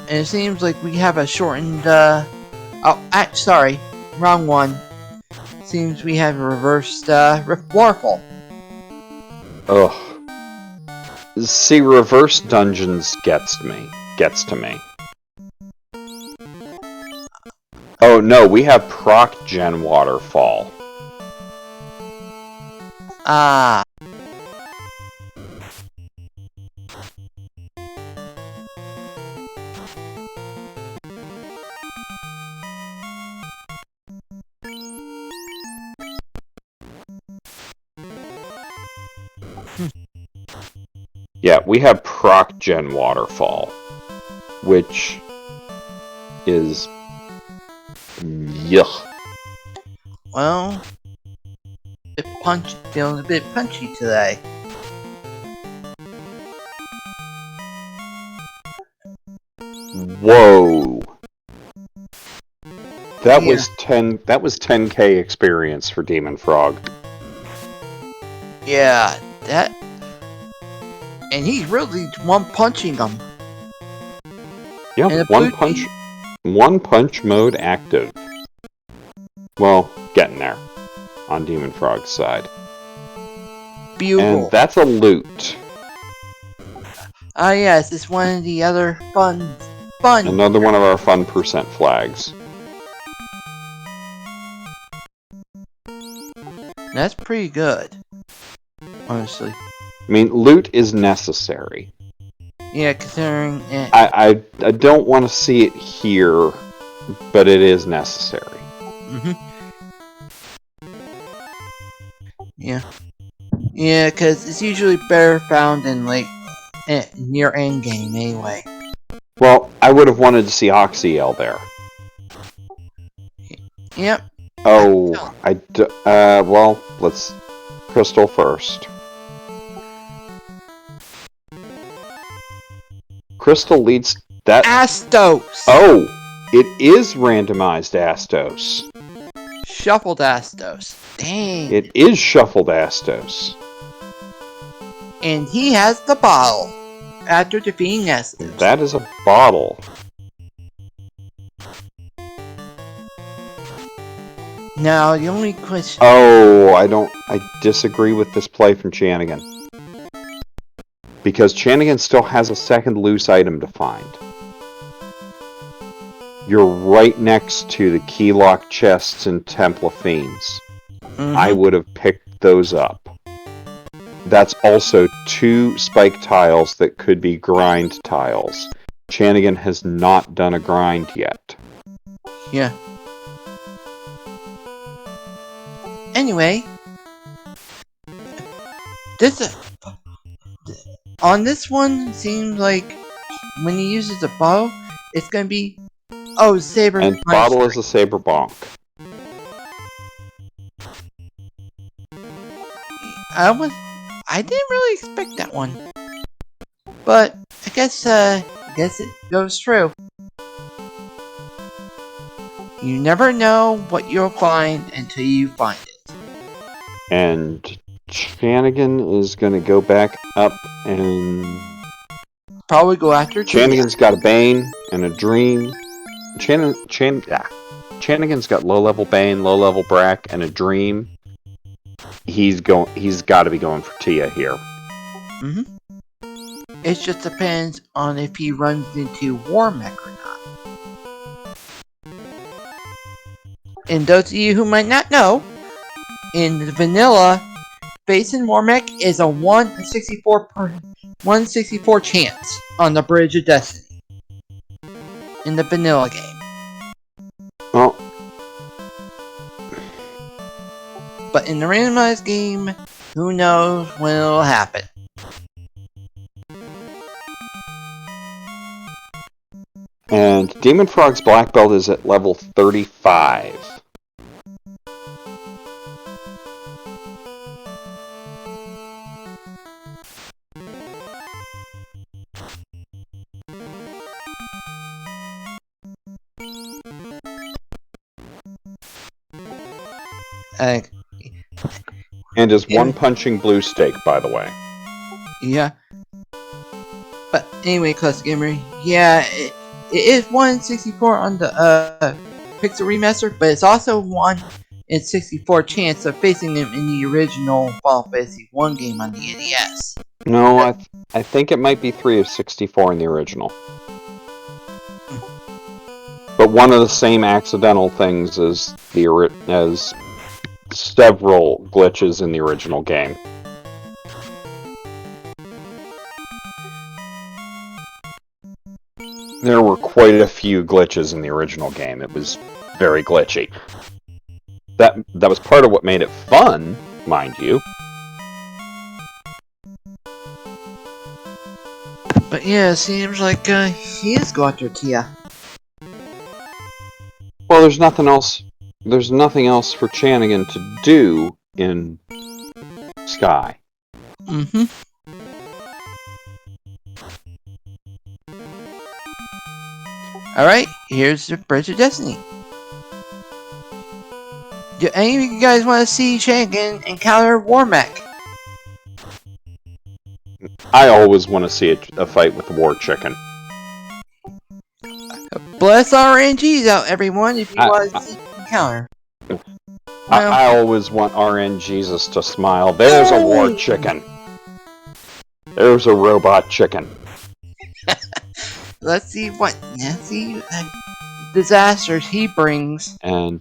And it seems like we have a shortened, sorry, wrong one. Seems we have a reversed, waterfall. Ugh. See, reverse dungeons gets to me. Oh no, we have proc gen waterfall. Ah. Yeah, we have proc gen waterfall, which is yuck. Well, feeling a bit punchy today. Whoa. That was 10k experience for dem0nfr0g. Yeah, that. And he's really one-punching them. Yeah, one punch mode active. Well, getting there on dem0nfr0g's side. Bugle. And that's a loot. Ah, yes, it's one of the other fun. Another one of our fun percent flags. That's pretty good, honestly. I mean, loot is necessary. Yeah, considering I don't want to see it here, but it is necessary. Yeah, because it's usually better found in like near end game anyway. Well, I would have wanted to see Oxyale there. Yep. Oh, well, let's Crystal first. Crystal leads that... Astos! Oh! It is randomized Astos. Shuffled Astos. Dang. It is shuffled Astos. And he has the bottle after defeating Astos. That is a bottle. Now, the only question... Oh, I disagree with this play from Chanigan. Because Chanigan still has a second loose item to find. You're right next to the key lock chests and Temple of Fiends. I would have picked those up. That's also 2 spike tiles that could be grind tiles. Chanigan has not done a grind yet. Yeah. Anyway, on this one, seems like when he uses the bottle, it's gonna be saber. And bottle is a saber bonk. I didn't really expect that one, but I guess it goes through. You never know what you'll find until you find it. And Chanigan is going to go back up and... probably go after Chanigan's got a Bane and a Dream. Chanigan's got low-level Bane, low-level Brack, and a Dream. He's got to be going for Tia here. It just depends on if he runs into Warmech or not. And those of you who might not know, in the vanilla, facing Warmech is a 164 chance on the Bridge of Destiny. In the vanilla game. Well, but in the randomized game, who knows when it'll happen. and dem0nfr0g's black belt is at level 35. And is one punching blue stake, by the way. Yeah. But anyway, Classic Gamer, yeah, it is 164 on the Pixel Remaster, but it's also 1 in 64 chance of facing him in the original Final Fantasy 1 game on the NES. No, I think it might be 3 of 64 in the original. But one of the same accidental things as several glitches in the original game. There were quite a few glitches in the original game. It was very glitchy. That was part of what made it fun, mind you. But yeah, it seems like he is going after Tia. Well, there's nothing else. There's nothing else for Chanigan to do in Sky. Alright, here's the Bridge of Destiny. Do any of you guys want to see Chanigan encounter Warmech? I always want to see a fight with the War Chicken. Bless RNGs out, everyone, if you want to see an encounter. I always want RN Jesus to smile. There's a War Chicken. There's a robot chicken. Let's see what disasters he brings. And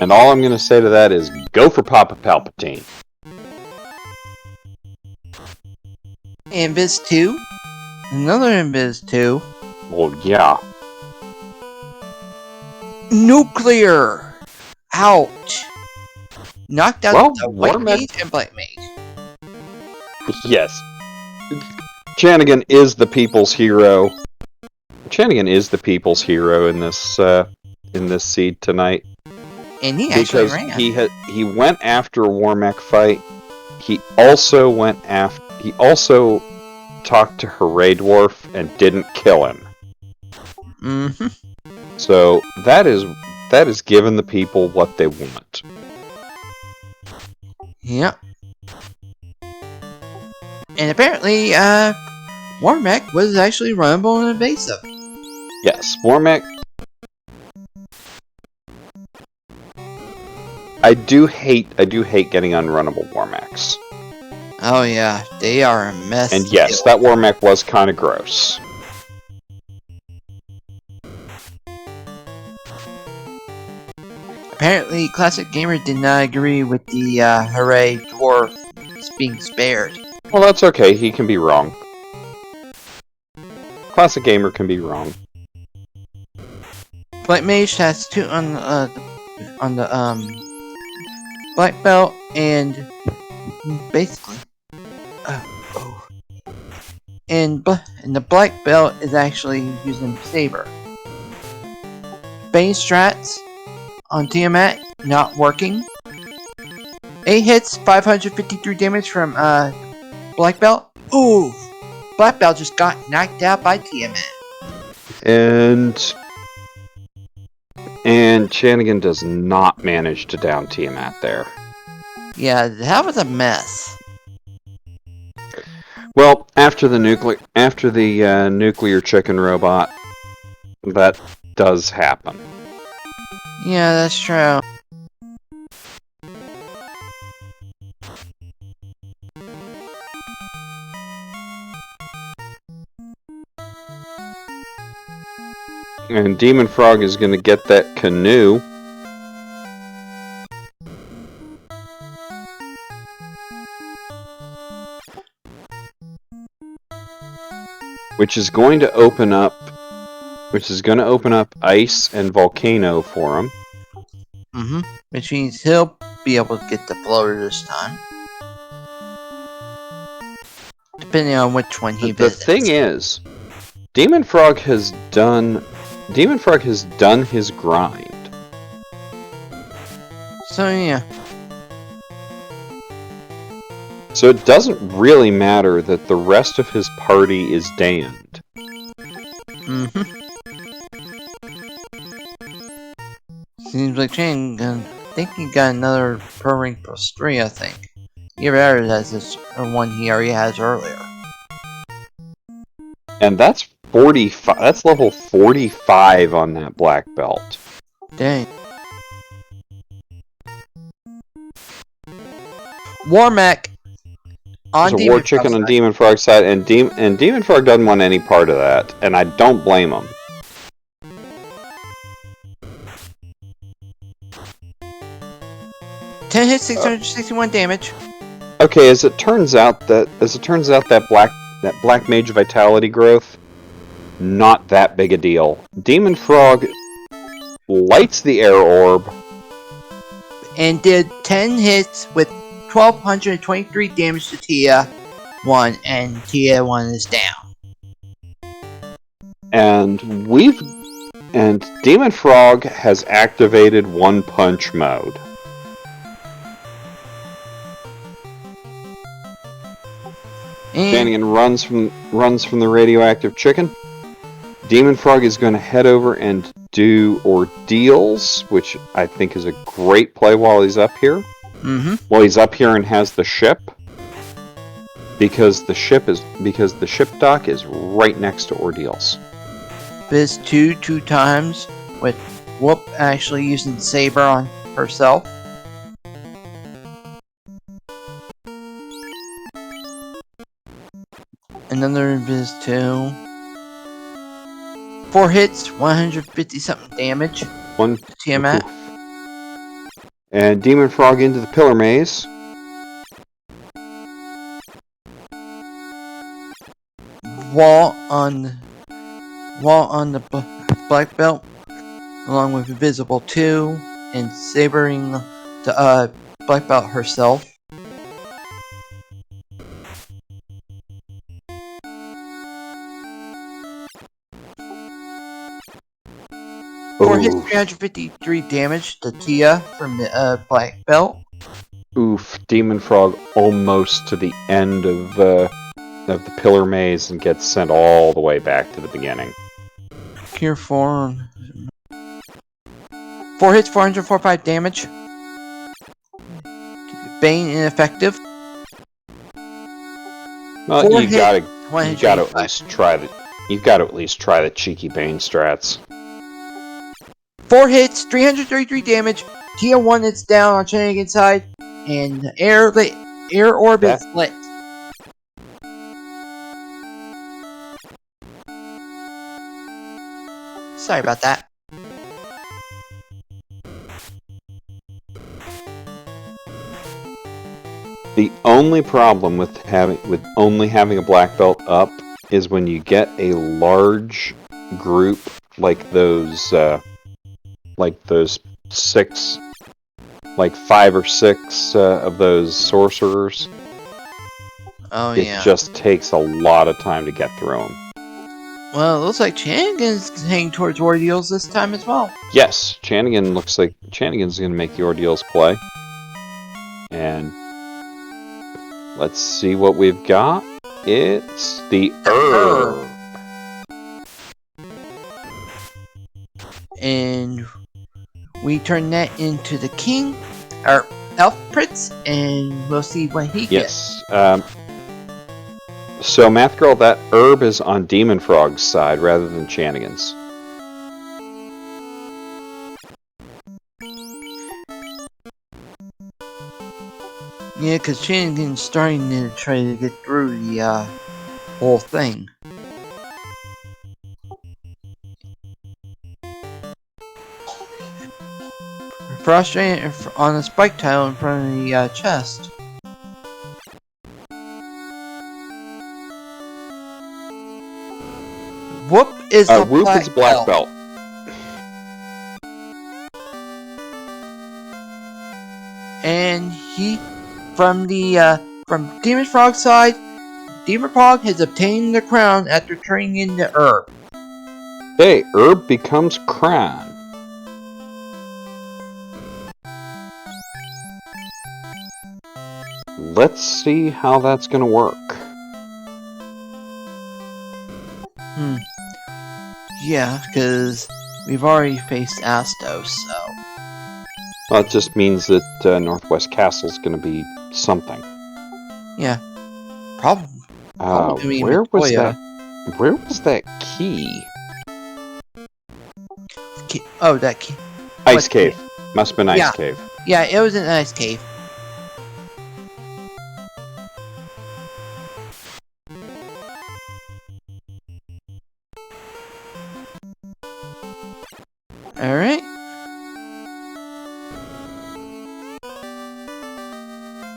all I'm going to say to that is, go for Papa Palpatine. Invis 2. Another Invis 2. Well, yeah. Nuclear! Ouch! Knocked out the White Warmech... Mage and Black Mage. Yes. Chanigan is the people's hero. Chanigan is the people's hero in this seed tonight. And he actually ran. Because he went after a Warmech fight. He also talked to Hooray Dwarf and didn't kill him. So that is giving the people what they want. Yep. And apparently, Warmech was actually runnable and evasive. I do hate getting unrunnable war mechs. Oh yeah, they are a mess. And yes, that war mech was kind of gross. Apparently, Classic Gamer did not agree with the Hooray Dwarf being spared. Well, that's okay. He can be wrong. Classic Gamer can be wrong. Black Mage has 2 on the black belt, and basically, and the black belt is actually using Saber. Bane strats on Tiamat not working. 8 hits, 553 damage from black belt. Ooh, black belt just got knocked out by Tiamat. And Chanigan does not manage to down Tiamat there. Yeah, that was a mess. Well, after the nuclear chicken robot, that does happen. Yeah, that's true. And dem0nfr0g is going to get that canoe. Which is going to open up ice and volcano for him. Which means he'll be able to get the floater this time. Depending on which one he visits. The thing is, dem0nfr0g has done his grind. So yeah. So it doesn't really matter that the rest of his party is damned. Seems like Chanigan, I think he got another Pro Rank +3, I think. He already has this one he already has earlier. And that's 45. That's level 45 on that black belt. Dang. War mech on There's a war chicken on dem0nfr0g's side, and dem0nfr0g doesn't want any part of that, and I don't blame him. Ten hits, 661 damage. Okay, as it turns out that black mage vitality growth, not that big a deal. dem0nfr0g lights the air orb And did 10 hits with 1,223 damage to Tia 1, and Tia 1 is down. And dem0nfr0g has activated One Punch mode. Chanigan runs from the radioactive chicken. dem0nfr0g is going to head over and do ordeals, which I think is a great play while he's up here. While he's up here and has the ship, because the ship dock is right next to ordeals. Biz two times with Whoop actually using Saber on herself. Another Biz 2. 4 hits, 150 something damage. One Tiamat. And dem0nfr0g into the pillar maze. Wall on the black belt, along with Invisible 2, and sabering the black belt herself. Four hits, 353 damage to Tia from the black belt. Oof, dem0nfr0g almost to the end of the pillar maze and gets sent all the way back to the beginning. Cure 4. 4 hits, 445 damage. Bane ineffective. Well, you gotta at least try the cheeky Bane strats. 4 hits, 333 damage, Tier 1 it's down on Chanigan's side, and the air orbit's lit. Sorry about that. The only problem with only having a black belt up is when you get a large group like those 5 or 6 of those sorcerers. Oh it yeah. just takes a lot of time to get through them. Well, it looks like Chanigan's heading towards ordeals this time as well. Yes, Chanigan looks like Chanigan's going to make the ordeals play. And let's see what we've got. It's the herb. And we turn that into the king, or elf prince, and we'll see what he gets. Yes. So, Math Girl, that herb is on dem0nfr0g's side rather than Chanigan's. Yeah, because Chanigan's starting to try to get through the whole thing. Frustrated on a spike tile in front of the chest. Whoop is a Whoop is black belt. And he, from dem0nfr0g's side, dem0nfr0g has obtained the crown after turning into herb. Hey, herb becomes crown. Let's see how that's going to work. Yeah, because we've already faced Astos, so... Well, it just means that Northwest Castle's going to be something. Yeah. Probably where was that? Where was that key? Oh, that key. Ice cave. Must have been ice cave. Yeah, it was an ice cave. Alright.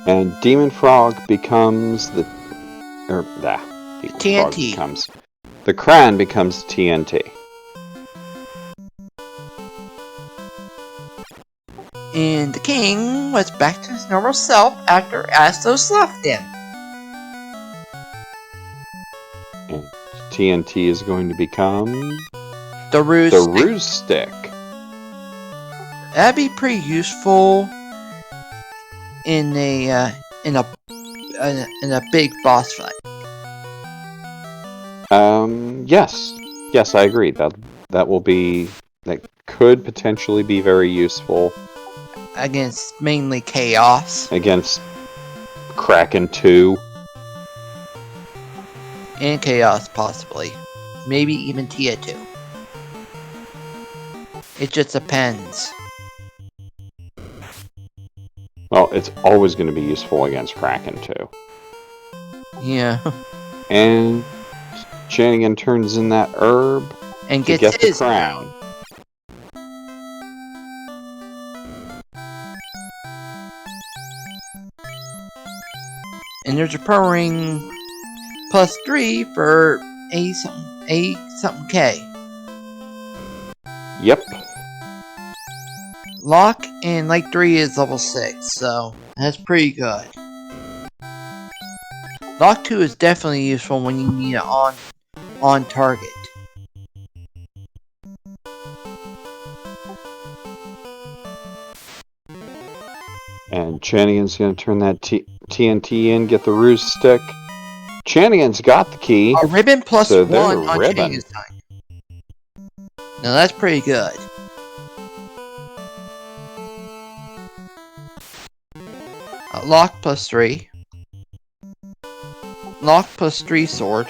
And dem0nfr0g becomes the TNT. The crown becomes TNT. And the king was back to his normal self after Astos left him. And TNT is going to become The ruse stick. That'd be pretty useful in a big boss fight. Yes, I agree. That could potentially be very useful against mainly Chaos. Against Kraken 2. And Chaos, possibly. Maybe even Tier 2. It just depends. Well, it's always going to be useful against Kraken 2. Yeah. And Chanigan turns in that herb and to gets get the crown. And there's a pro ring +3 for A something K. Yep. Lock and Light 3 is level 6, so that's pretty good. Lock 2 is definitely useful when you need it on target. And Chanigan's going to turn that TNT in, get the ruse stick. Chanigan's got the key. A ribbon +1 on ribbon. Chanigan's time. Now that's pretty good. Lock +3. Lock +3 sword.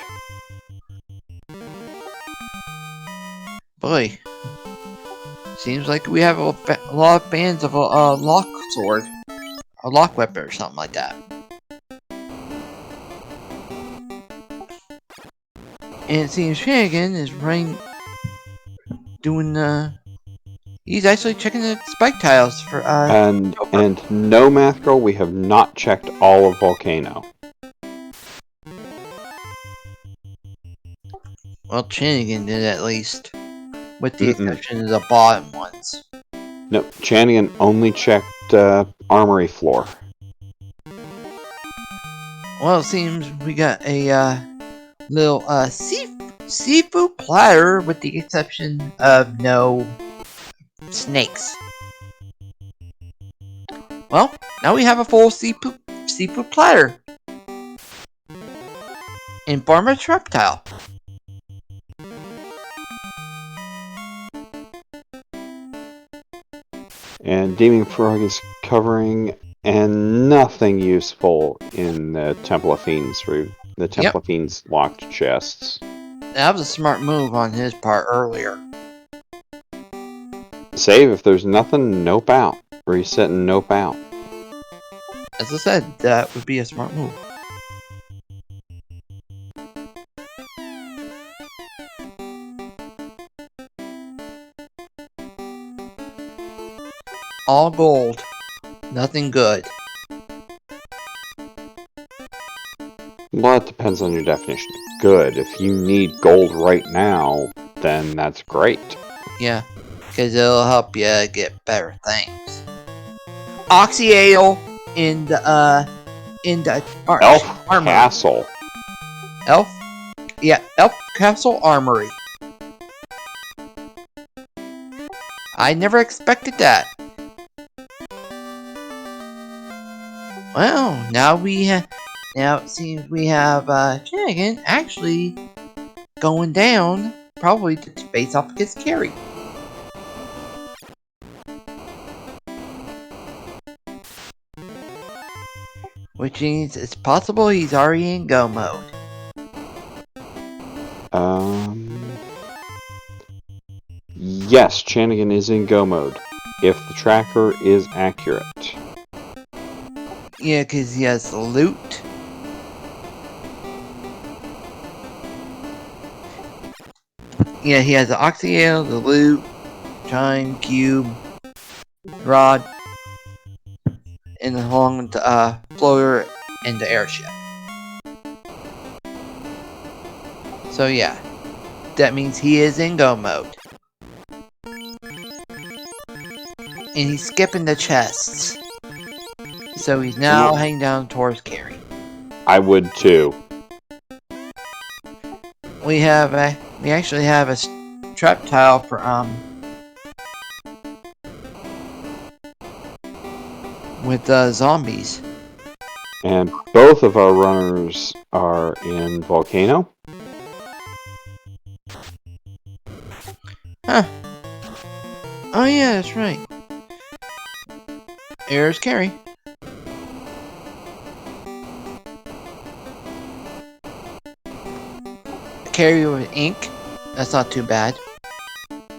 Boy. Seems like we have a lot of bands of a lock sword, a lock weapon, or something like that. And it seems Chanigan is doing he's actually checking the spike tiles for And no, Math Girl, we have not checked all of Volcano. Well, Chanigan did at least, with the exception of the bottom ones. No, Chanigan only checked Armory floor. Well, it seems we got a little seafood platter, with the exception of no snakes. Well, now we have a full seafood platter. And Barmer's reptile. And dem0nfr0g is covering, and nothing useful in the Temple of Fiends route. The Temple of Fiends locked chests. That was a smart move on his part earlier. Save if there's nothing, nope out. Reset and nope out. As I said, that would be a smart move. All gold. Nothing good. Well, it depends on your definition of good. If you need gold right now, then that's great. Yeah, because it'll help you get better things. Oxyale in the Elf armory. Castle. Elf Castle Armory. I never expected that. Well, now it seems we have Chanigan actually going down, probably to face off against Carrie. Which means it's possible he's already in go mode. Yes, Chanigan is in go mode, if the tracker is accurate. Yeah, because he has the loot. Yeah, he has the Oxyale, the loot, Chime, Cube, Rod, and along with the floater and the airship. So yeah, that means he is in go mode. And he's skipping the chests. So he's now heading down towards Carrie. I would too. We actually have a trap tile for with zombies. And both of our runners are in Volcano. Huh. Oh yeah, that's right. Here's Carrie. Carrie with ink. That's not too bad.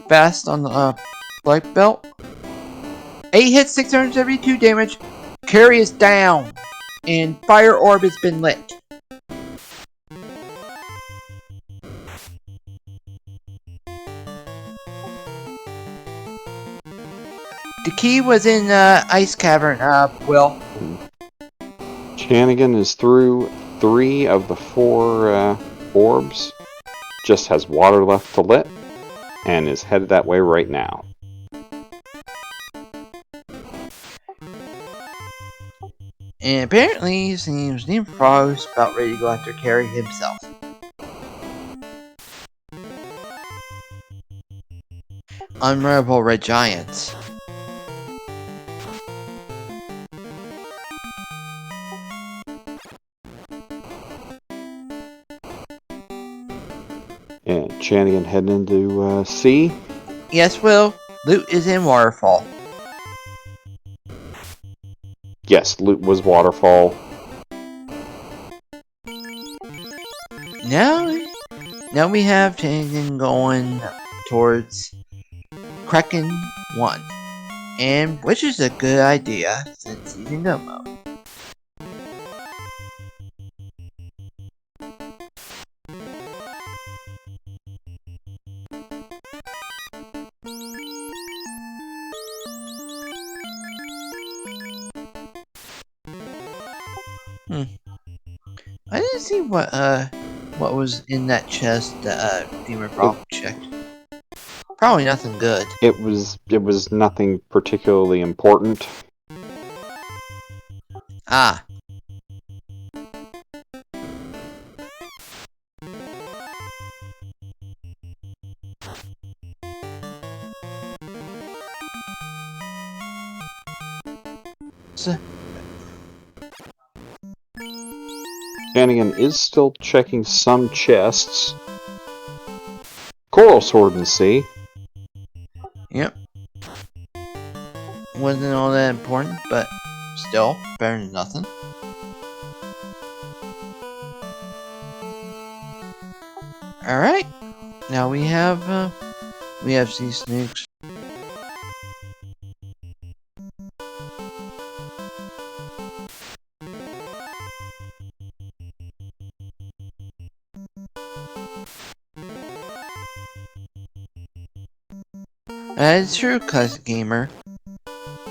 Fast on the black belt. 8 hits, 672 damage. Carrie is down. And fire orb has been lit. The key was in Ice Cavern, Will. Chanigan is through 3 of the 4 orbs. Just has water left to lit. And is headed that way right now. And apparently, it seems dem0nfr0g is about ready to go after Carrie himself. Unmemorable red giants. And Chanigan heading into C. Yes, Will. Loot is in Waterfall. Yes, loot was Waterfall. Now we have Chanigan going towards Kraken 1. And which is a good idea since he's in go mode. I didn't see what was in that chest that dem0nfr0g checked. Probably nothing good. It was nothing particularly important. Ah. So, Chanigan is still checking some chests. Coral Sword and Sea. yep. Wasn't all that important, but still, better than nothing. Alright. Now we have sea snakes. That is true, Classic Gamer.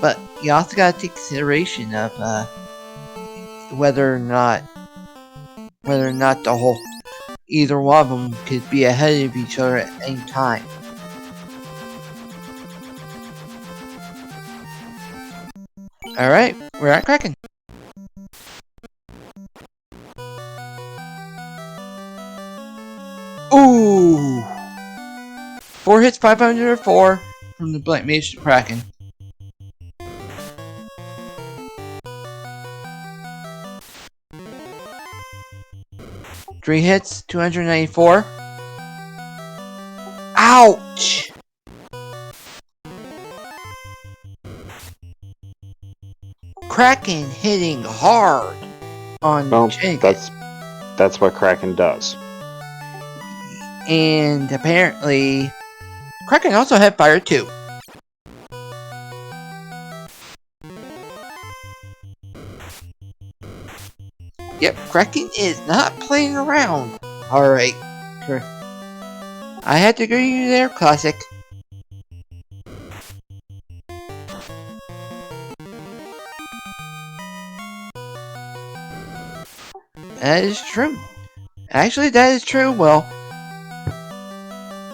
But you also gotta take consideration of whether or not the whole either one of them could be ahead of each other at any time. Alright, we're at Kraken. Ooh! 4 hits, 504 from the Black Mage to Kraken. Three hits, 294. Ouch! Kraken hitting hard on Chanigan. That's what Kraken does. And apparently, Kraken also had fire too. Yep, Kraken is not playing around. Alright. Sure. I had to agree with you there, Classic. That is true. Actually, that is true. Well,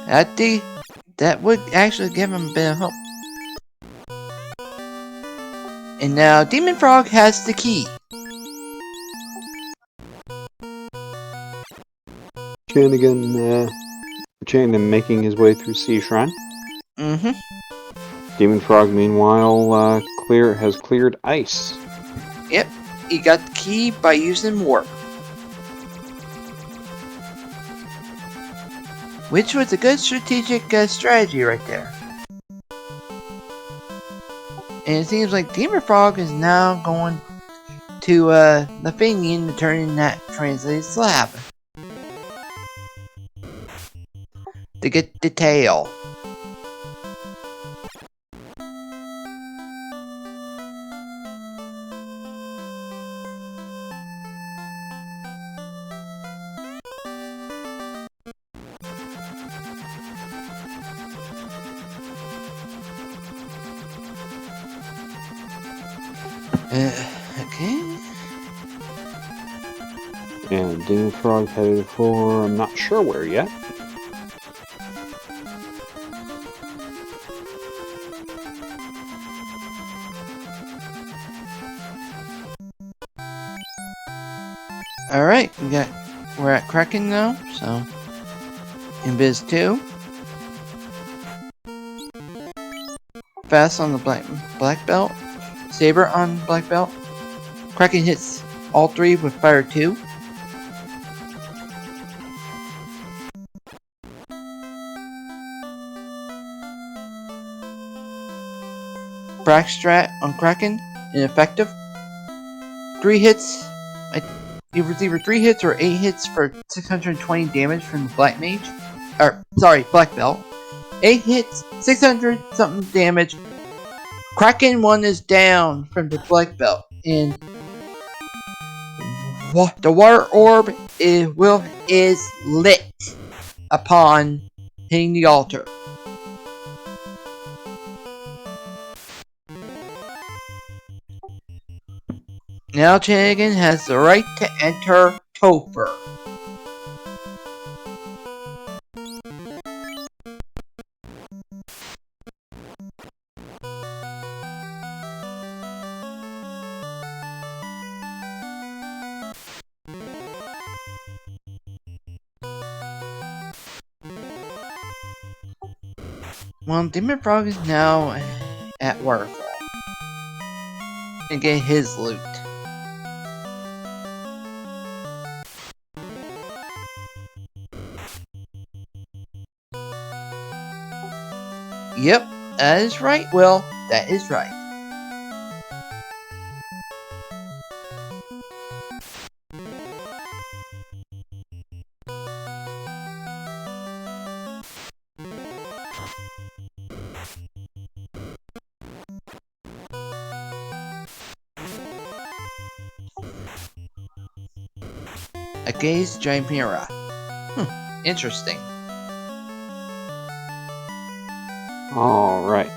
that would actually give him a bit of hope. And now dem0nfr0g has the key. Chanigan making his way through Sea Shrine. Mm-hmm. dem0nfr0g, meanwhile, has cleared ice. Yep, he got the key by using warp. Which was a good strategic strategy right there. And it seems like dem0nfr0g is now going to the Fenian to turn in that translated slab. To get the tail. Okay. And dem0nfr0g headed for I'm not sure where yet. Alright, we're at Kraken now, so in Biz 2. Fast on the black belt. Saber on black belt. Kraken hits all three with fire 2. Frac strat on Kraken, ineffective. 3 hits. It was either 3 hits or 8 hits for 620 damage from the Black Mage. Or, sorry, Black Belt. 8 hits 600 something damage. Kraken 1 is down from the black belt, and the water orb is lit upon hitting the altar. Now Chanigan has the right to enter Topher. Well, dem0nfr0g is now at Waterfall and get his loot. Yep, that is right, Will. That is right. A gaze chimera. Interesting. Alright.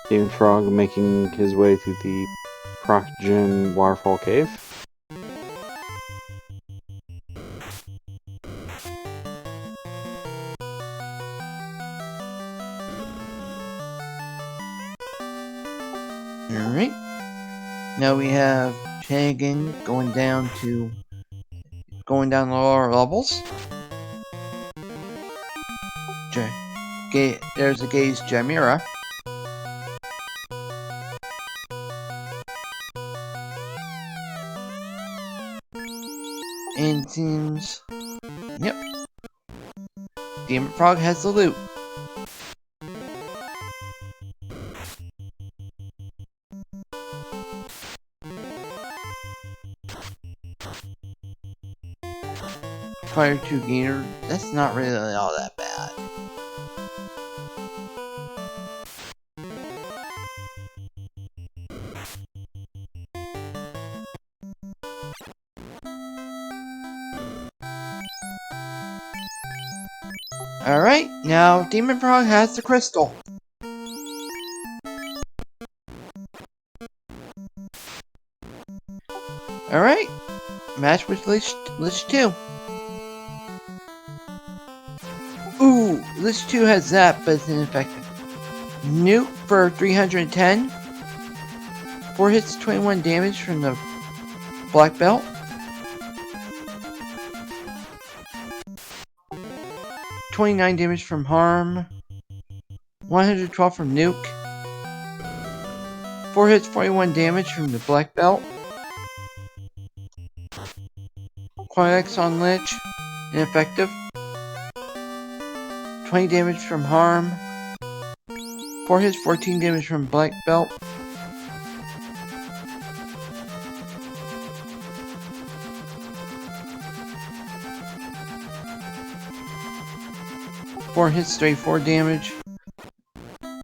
dem0nfr0g making his way through the Procgen Waterfall Cave. Alright. Now we have Chanigan going down the lower levels. There's a gaze chimera. And seems, yep, dem0nfr0g has the loot. Fire 2 gainer, that's not really all that bad. Alright, now dem0nfr0g has the crystal. Alright, match with Lich 2. Ooh, Lich 2 has that, but it's ineffective. Nuke for 310. 4 hits, 21 damage from the black belt. $29 damage from harm. 112 from nuke. 4 hits, 41 damage from the black belt. Quiex on Lich, ineffective. 20 damage from harm. 4 hits, 14 damage from black belt. Four hits, 34 damage.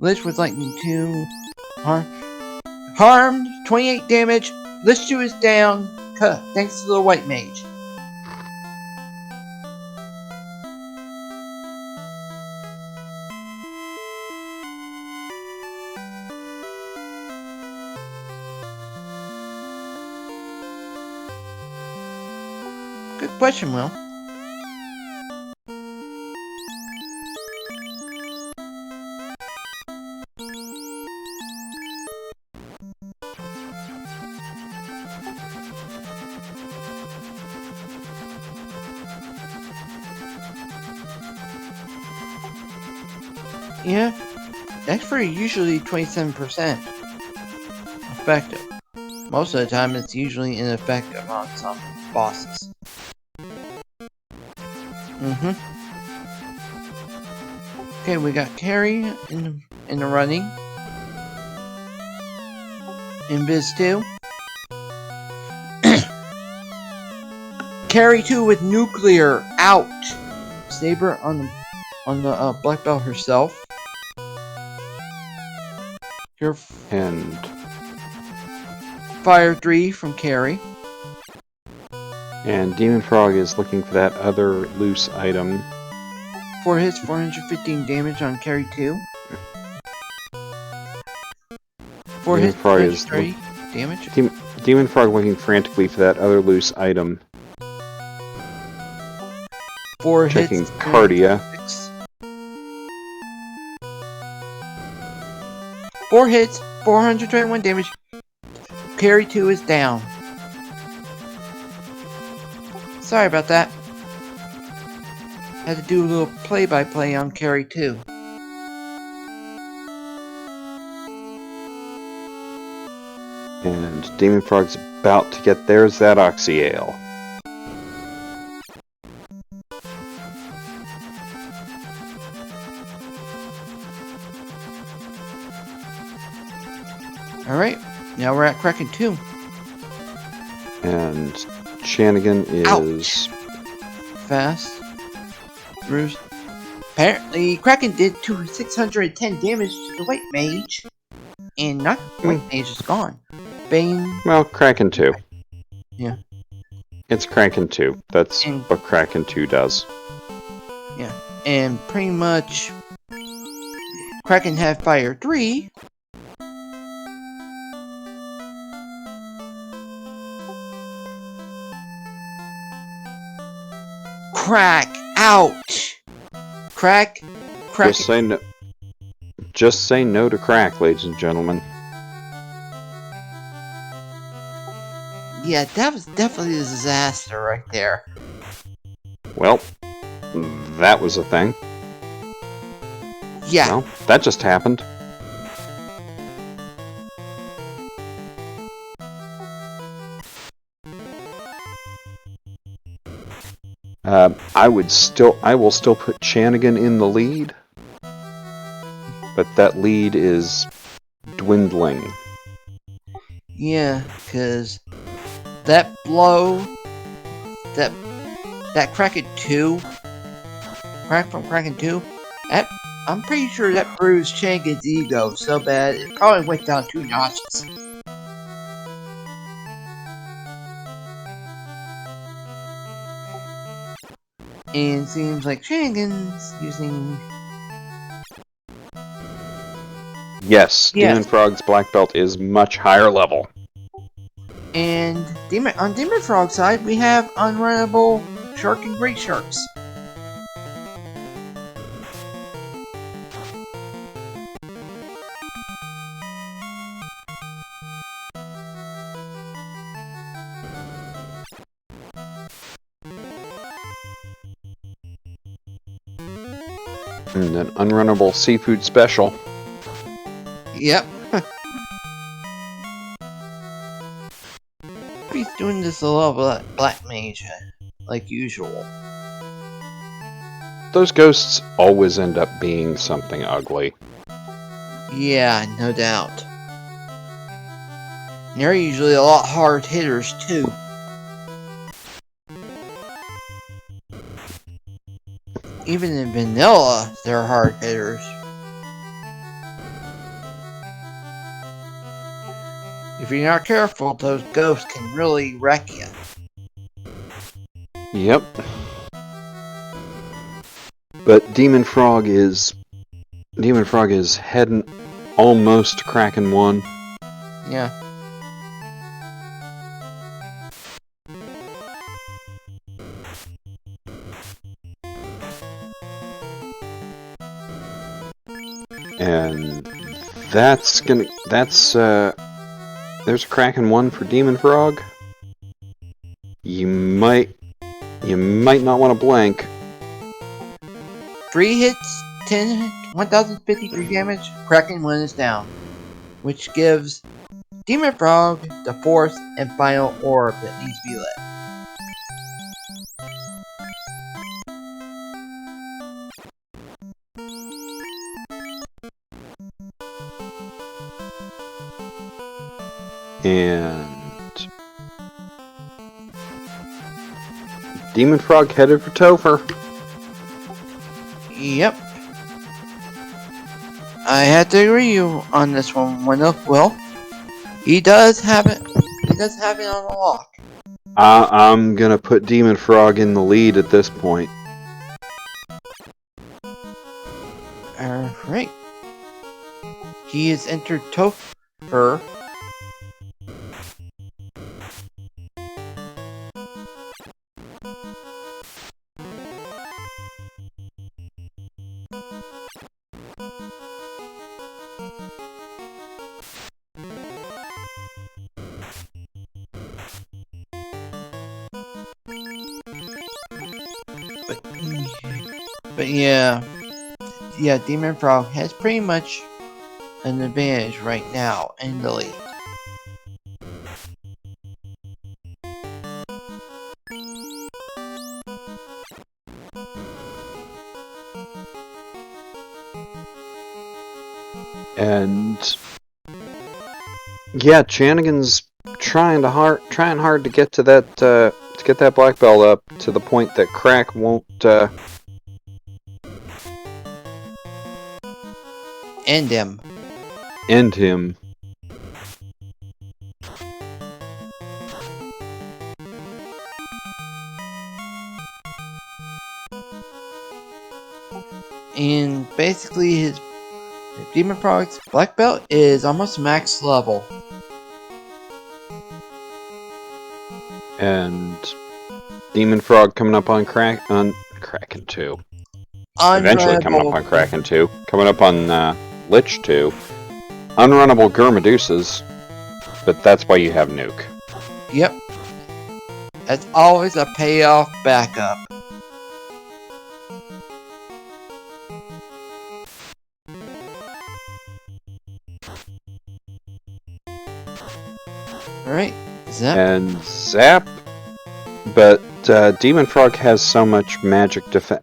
Lich with lightning 2. Harmed, 28 damage. Lich 2 is down. Thanks to the white mage. Good question, Will. Yeah, that's for usually 27% effective. Most of the time it's usually ineffective on some bosses. Okay, we got Carry in the running. Invis 2. Carry 2 with nuclear out. Saber on the on the Black Belt herself. Your And Fire 3 from Carrie. And dem0nfr0g is looking for that other loose item. 4 hits, 415 damage on Carrie 2. 4 hits, dem0nfr0g is 30 damage. dem0nfr0g looking frantically for that other loose item. 4 Checking hits, Cardia. 4 hits, 421 damage. Carrie 2 is down. Sorry about that. Had to do a little play-by-play on Carrie 2. And dem0nfr0g's about to get theirs that Oxyale. Alright, now we're at Kraken 2. And Chanigan is... Fast. Bruce. Apparently, Kraken did 610 damage to the White Mage. And not White Mage is gone. Bane. Well, Kraken 2. Yeah. It's Kraken 2. That's what Kraken 2 does. Yeah. And pretty much, Kraken had Fire 3. Crack out. Crack. Just say no to crack, ladies and gentlemen. Yeah, that was definitely a disaster right there. Well, that was a thing. Yeah. Well, that just happened. I will still put Chanigan in the lead, but that lead is dwindling. Yeah, because that blow, that Kraken 2, crack from Kraken 2, I'm pretty sure that bruised Chanigan's ego so bad it probably went down 2 notches. And it seems like Chanigan's using... Yes, dem0nfr0g's black belt is much higher level. And on dem0nfr0g's side, we have unrunnable Shark and Great Sharks. And an unrunnable seafood special. Yep. He's doing this a lot Black Mage, like usual. Those ghosts always end up being something ugly. Yeah, no doubt. And they're usually a lot hard hitters too. Even in vanilla, they're hard hitters. If you're not careful, those ghosts can really wreck you. Yep. But dem0nfr0g is heading almost to Kraken 1. Yeah. And there's a Kraken 1 for dem0nfr0g. You might not want to blank. 3 hits, 1053 damage, Kraken 1 is down. Which gives dem0nfr0g the 4th and final orb that needs to be lit. And dem0nfr0g headed for Topher. Yep. I had to agree you on this one, Will. He does have it. He does have it on the lock. I'm gonna put dem0nfr0g in the lead at this point. Alright. He has entered Topher. But yeah, dem0nfr0g has pretty much an advantage right now in the league. And yeah, Chanigan's trying hard to get to that black belt up to the point that Crack won't End him. end him. And basically his dem0nfr0g's black belt is almost max level. And dem0nfr0g coming up on Kraken 2. Eventually coming up on Kraken 2. Coming up on Lich 2. Unrunnable Gurmadusas. But that's why you have Nuke. Yep. That's always a payoff backup. Alright, Zap. And Zap. But dem0nfr0g has so much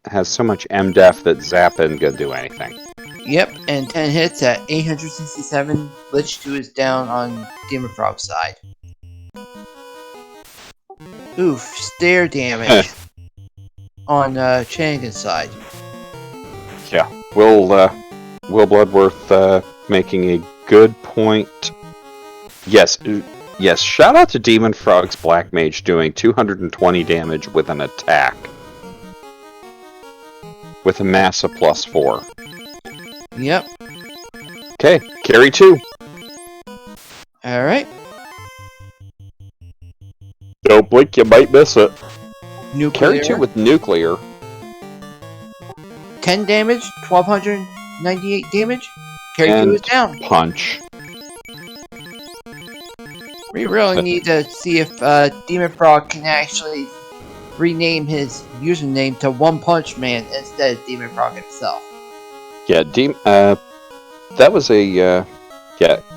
has so much MDef that Zap isn't gonna do anything. Yep, and 10 hits at 867. Lich 2 is down on dem0nfr0g's side. Oof, stare damage on Chanigan's side. Yeah, Will Bloodworth making a good point. Yes, shout out to dem0nfr0g's Black Mage doing 220 damage with an attack. With a mass of +4. Yep. Okay, carry 2. Alright. Don't blink, you might miss it. Nuclear. Carry 2 with nuclear. 10 damage, 1298 damage. Carry 2 is down. Punch. We really need to see if dem0nfr0g can actually rename his username to One Punch Man instead of dem0nfr0g himself. Yeah, that was a, yeah,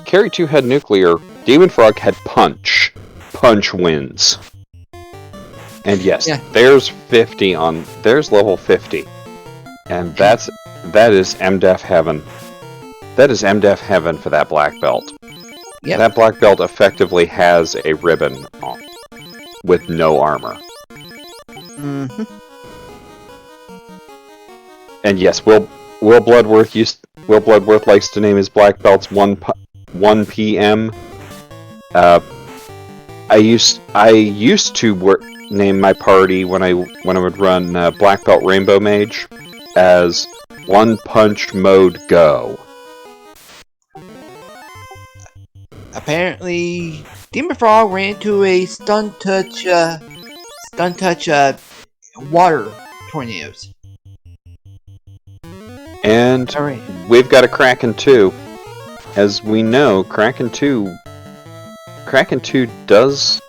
carry 2 had nuclear, dem0nfr0g had punch. Punch wins. And yes, Yeah. there's level 50. And that is MDef heaven. That is MDef heaven for that black belt. Yep. That black belt effectively has a ribbon on, with no armor. Mm-hmm. And yes, Will Bloodworth likes to name his black belts 1 PM. I used to name my party when I would run Black Belt Rainbow Mage as 1 Punch Mode Go. Apparently, dem0nfr0g ran into a stun touch water tornadoes. And Alright. we've got a Kraken 2. As we know, Kraken 2 does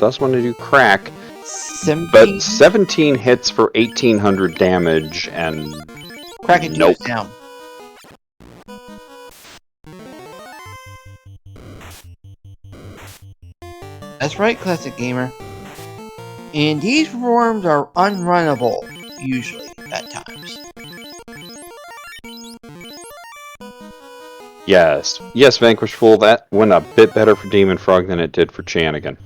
want to do crack, 17? but 17 hits for 1800 damage and Kraken 2 nope. is down. That's right, Classic Gamer. And these worms are unrunnable, usually, at times. Yes, Vanquishful, that went a bit better for dem0nfr0g than it did for Chanigan.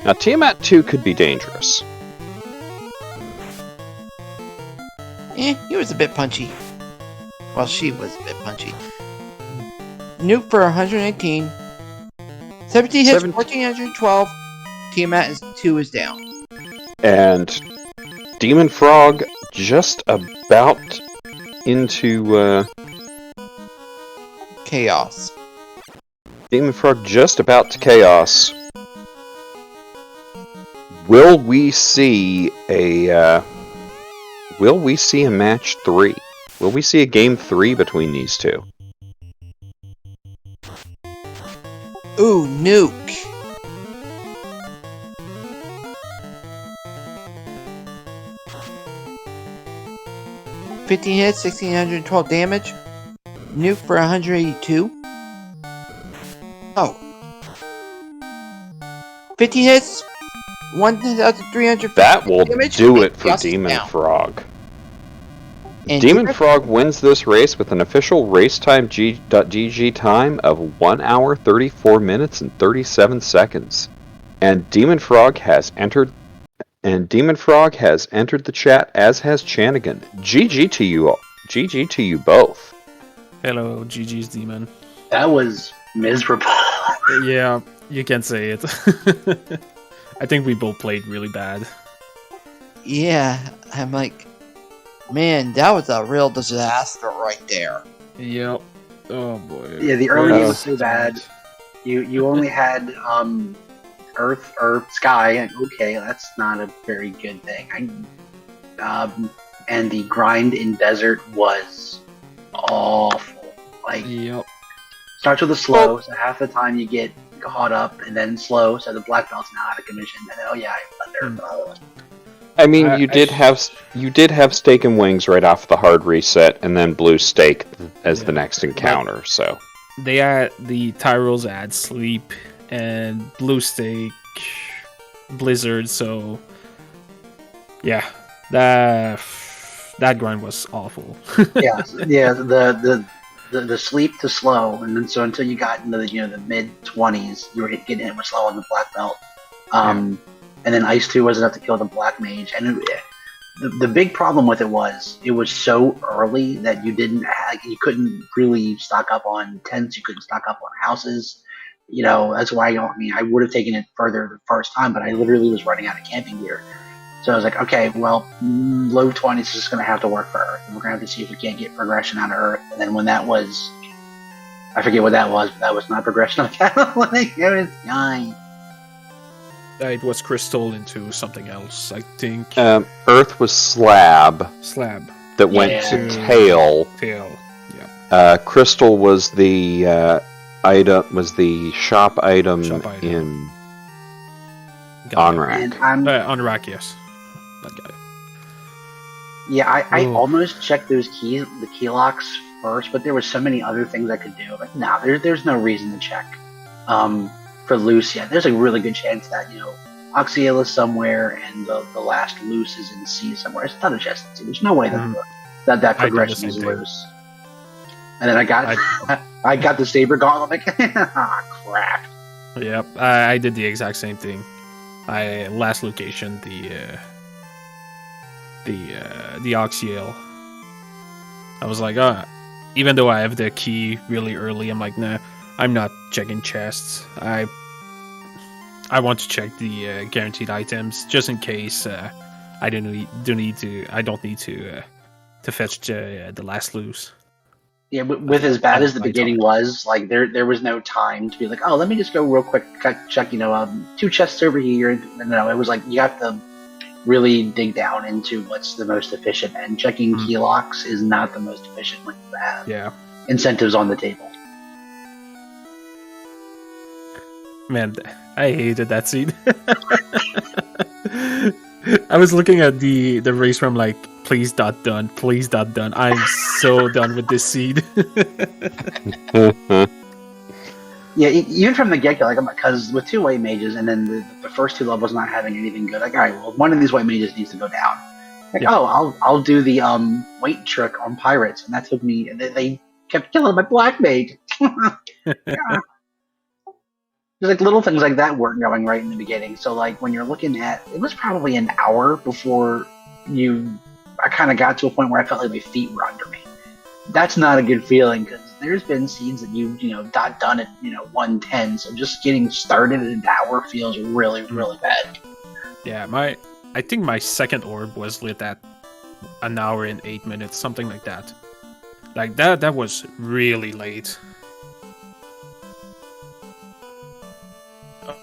Now, Tiamat 2 could be dangerous. He was a bit punchy. Well, she was a bit punchy. Nuke for 118. 17 hits, 1412. Tiamat is 2 is down. And dem0nfr0g just about into Chaos. dem0nfr0g just about to chaos. Will we see a match 3? Will we see a game 3 between these two? Ooh, Nuke. $15 hits, 1612 damage. Nuke for 182. Oh. 15 hits, 1,350 That will damage. do it for Chaos is down. dem0nfr0g. And dem0nfr0g wins this race with an official racetime.gg time of 1 hour 34 minutes and 37 seconds. And dem0nfr0g has entered the chat, as has Chanigan. GG to you all. GG to you both. Hello, GG's Demon. That was miserable. Yeah, you can say it. I think we both played really bad. yeah, I'm like, man, that was a real disaster right there. Yep. Oh boy. Yeah, the early game was so bad. You only had Earth or Sky, and okay, that's not a very good thing. And the grind in Desert was awful. Like, Yep. starts with a slow, so half the time you get caught up, and then slow, so the black belt's now out of commission, and then Thunder. Blah, blah, blah. I mean, you did have Steak and Wings right off the hard reset, and then Blue Steak as the next encounter. So They had the Tyrells add Sleep and Blue Steak, Blizzard. So yeah, that grind was awful. yeah, the sleep to slow, and then so until you got into the mid 20s, you were getting hit with slow on the black belt. And then Ice 2 was enough to kill the Black Mage. And the big problem with it was so early that you couldn't really stock up on tents, you couldn't stock up on houses. That's why I would have taken it further the first time, but I literally was running out of camping gear. So I was like, okay, well, low 20s is just going to have to work for Earth. And we're going to have to see if we can't get progression out of Earth. And then when that was, I forget what that was, but that was not progression on Catalytic. It was nine. It was Crystal into something else, I think. Earth was Slab Slab. that went to Tail. Tail. Yeah. Crystal was the shop item in Onrak. Onrak, yes. That guy. Yeah, I almost checked those keys, the key locks first, but there were so many other things I could do. Like, there's no reason to check. For loose, yeah, there's a really good chance that Oxiel is somewhere and the last loose is in C somewhere. It's not a chest. There's no way that progression is loose. And then I got the Saber Gauntlet. I'm like, crap. Yep, I did the exact same thing. Last location, the Oxiel. I was like, even though I have the key really early, I'm like, nah, I'm not checking chests. I want to check the guaranteed items just in case I don't need to fetch the last loose. Yeah, with as bad as the beginning was, like there was no time to be like, oh, let me just go real quick check 2 chests over here. No, it was like you have to really dig down into what's the most efficient, and checking key locks is not the most efficient when you have incentives on the table. Man, I hated that scene. I was looking at the race from like, please done. I'm so done with this scene. Yeah, even from the get-go, like, because with 2 white mages and then the first 2 levels not having anything good, like, all right, well, one of these white mages needs to go down. Like, I'll do the weight trick on pirates, and that took me. They kept killing my black mage. There's like little things like that weren't going right in the beginning. So like when you're looking at, it was probably an hour before you I kind of got to a point where I felt like my feet were under me. That's not a good feeling because there's been seeds that you've not done at 110. So just getting started at an hour feels really bad. Yeah, I think my second orb was lit at an hour and 8 minutes, something like that. Like that was really late.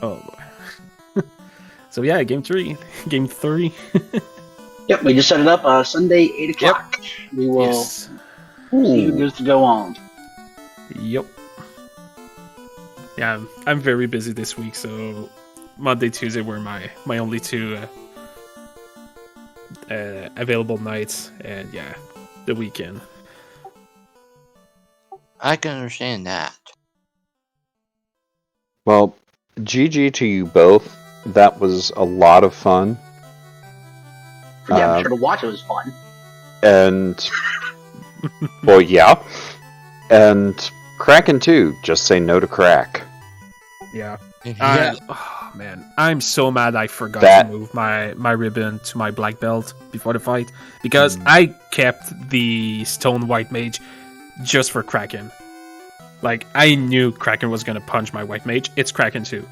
Oh. So yeah, game 3. Game 3. Yep, we just set it up Sunday 8 o'clock. Yep. We will see who goes to go on. Yep. Yeah, I'm very busy this week, so Monday, Tuesday were my only two available nights, and yeah, the weekend. I can understand that. Well, GG to you both. That was a lot of fun. Yeah, I'm sure to watch it was fun. And, well, yeah. And Kraken too. Just say no to crack. Yeah. Yeah. Oh man, I'm so mad I forgot to move my ribbon to my black belt before the fight because I kept the stone white mage just for Kraken. Like, I knew Kraken was gonna punch my white mage. It's Kraken too.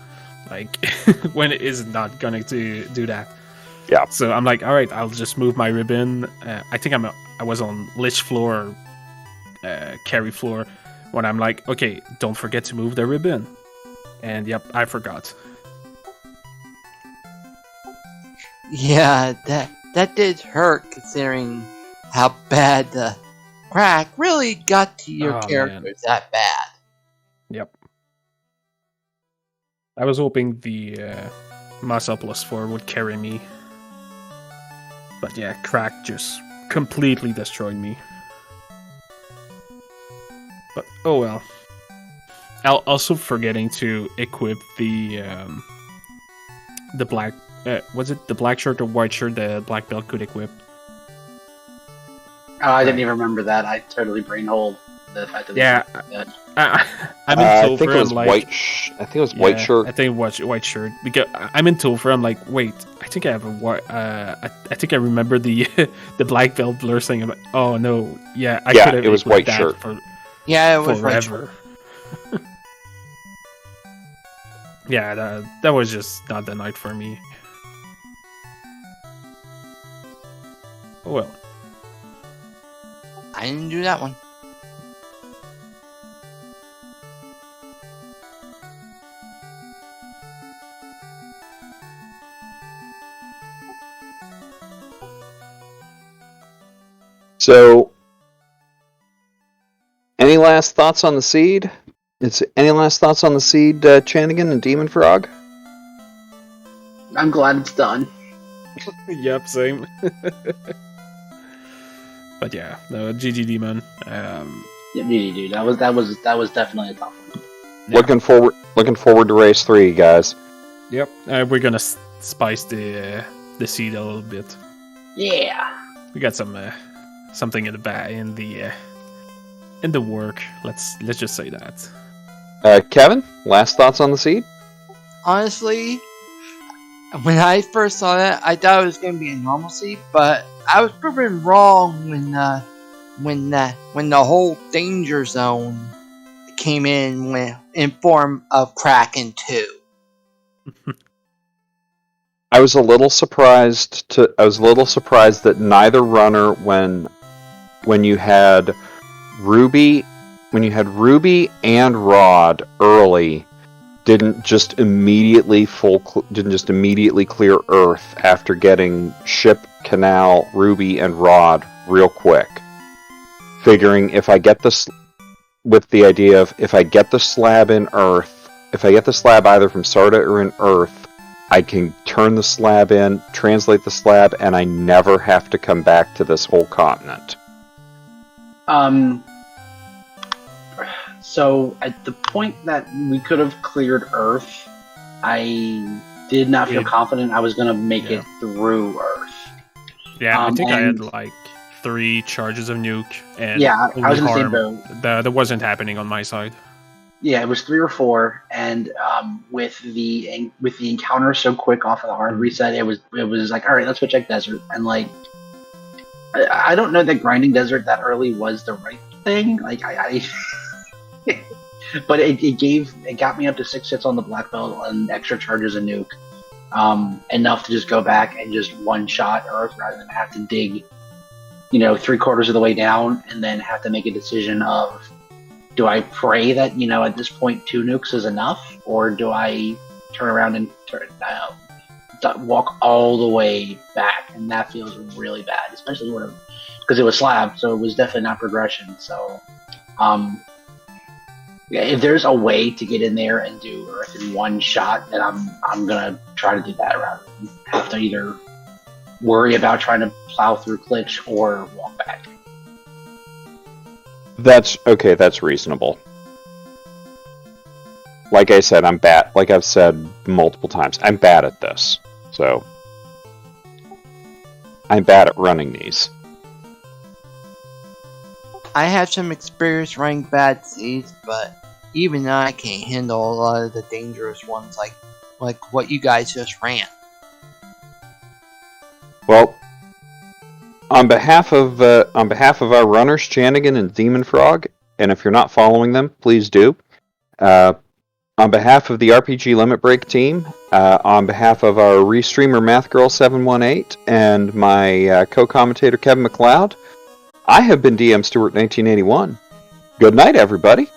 Like, when it is not gonna do that. Yeah. So I'm like, all right, I'll just move my ribbon. I think I was on Lich floor, carry floor, when I'm like, okay, don't forget to move the ribbon. And yep, I forgot. Yeah, that did hurt considering how bad the crack really got to your characters that bad. Yep. I was hoping the Massa +4 would carry me. But yeah, crack just completely destroyed me. But oh well. Also forgetting to equip the black was it the black shirt or white shirt the black belt could equip? Oh, I didn't even remember that. I totally brainholed the fact that I'm in Topher. I think it was white. I think it was white shirt. I think it was white shirt because I'm in Topher. I'm like, wait, I think I have a white. I think I remember the the black belt blur thing. I'm like, oh no, yeah, I could have. It was white shirt. Yeah, it was forever. White shirt. Yeah, that was just not the night for me. Oh well. I didn't do that one. So, any last thoughts on the seed? Any last thoughts on the seed, Chanigan and dem0nfr0g? I'm glad it's done. Yep, same. But yeah, no, GG Demon. Yeah, GG dude. That was definitely a tough one. Yeah. Looking forward to race 3, guys. Yep, we're gonna spice the seed a little bit. Yeah. We got some something in the work. Let's just say that. Kevin, last thoughts on the seed? Honestly, when I first saw that, I thought it was going to be a normal seed, but I was proven wrong when the whole danger zone came in form of Kraken 2. I was a little surprised that neither runner when you had Ruby and Rod early didn't just immediately clear Earth after getting Ship, Canal, Ruby, and Rod real quick. Figuring if I get this with the idea of if I get the slab in Earth, if I get the slab either from Sarda or in Earth, I can turn the slab in, translate the slab, and I never have to come back to this whole continent. So at the point that we could have cleared Earth, I did not feel confident I was going to make it through Earth. Yeah, I think I had like 3 charges of nuke, and yeah, I was in the same boat. That wasn't happening on my side. Yeah, it was 3 or 4, and with the encounter so quick off of the hard reset, it was like, all right, let's go check desert, and like I don't know that grinding desert that early was the right thing. Like I but it got me up to 6 hits on the black belt and extra charges a nuke, enough to just go back and just one shot Earth rather than have to dig, 3/4 of the way down and then have to make a decision of, do I pray that at this point 2 nukes is enough, or do I turn around and walk all the way back? And that feels really bad, especially because it was slab, so it was definitely not progression. So, if there's a way to get in there and do Earth in one shot, then I'm gonna try to do that rather than have to either worry about trying to plow through glitch or walk back. That's okay. That's reasonable. Like I said, I'm bad. Like I've said multiple times, I'm bad at this. So I'm bad at running these. I have some experience running bad seeds, but even I can't handle a lot of the dangerous ones like what you guys just ran. Well, on behalf of our runners, Chanigan and dem0nfr0g, and if you're not following them, please do. On behalf of the RPG Limit Break team, on behalf of our restreamer MathGirl718 and my co-commentator Kevin McLeod, I have been DM Stewart 1981. Good night, everybody.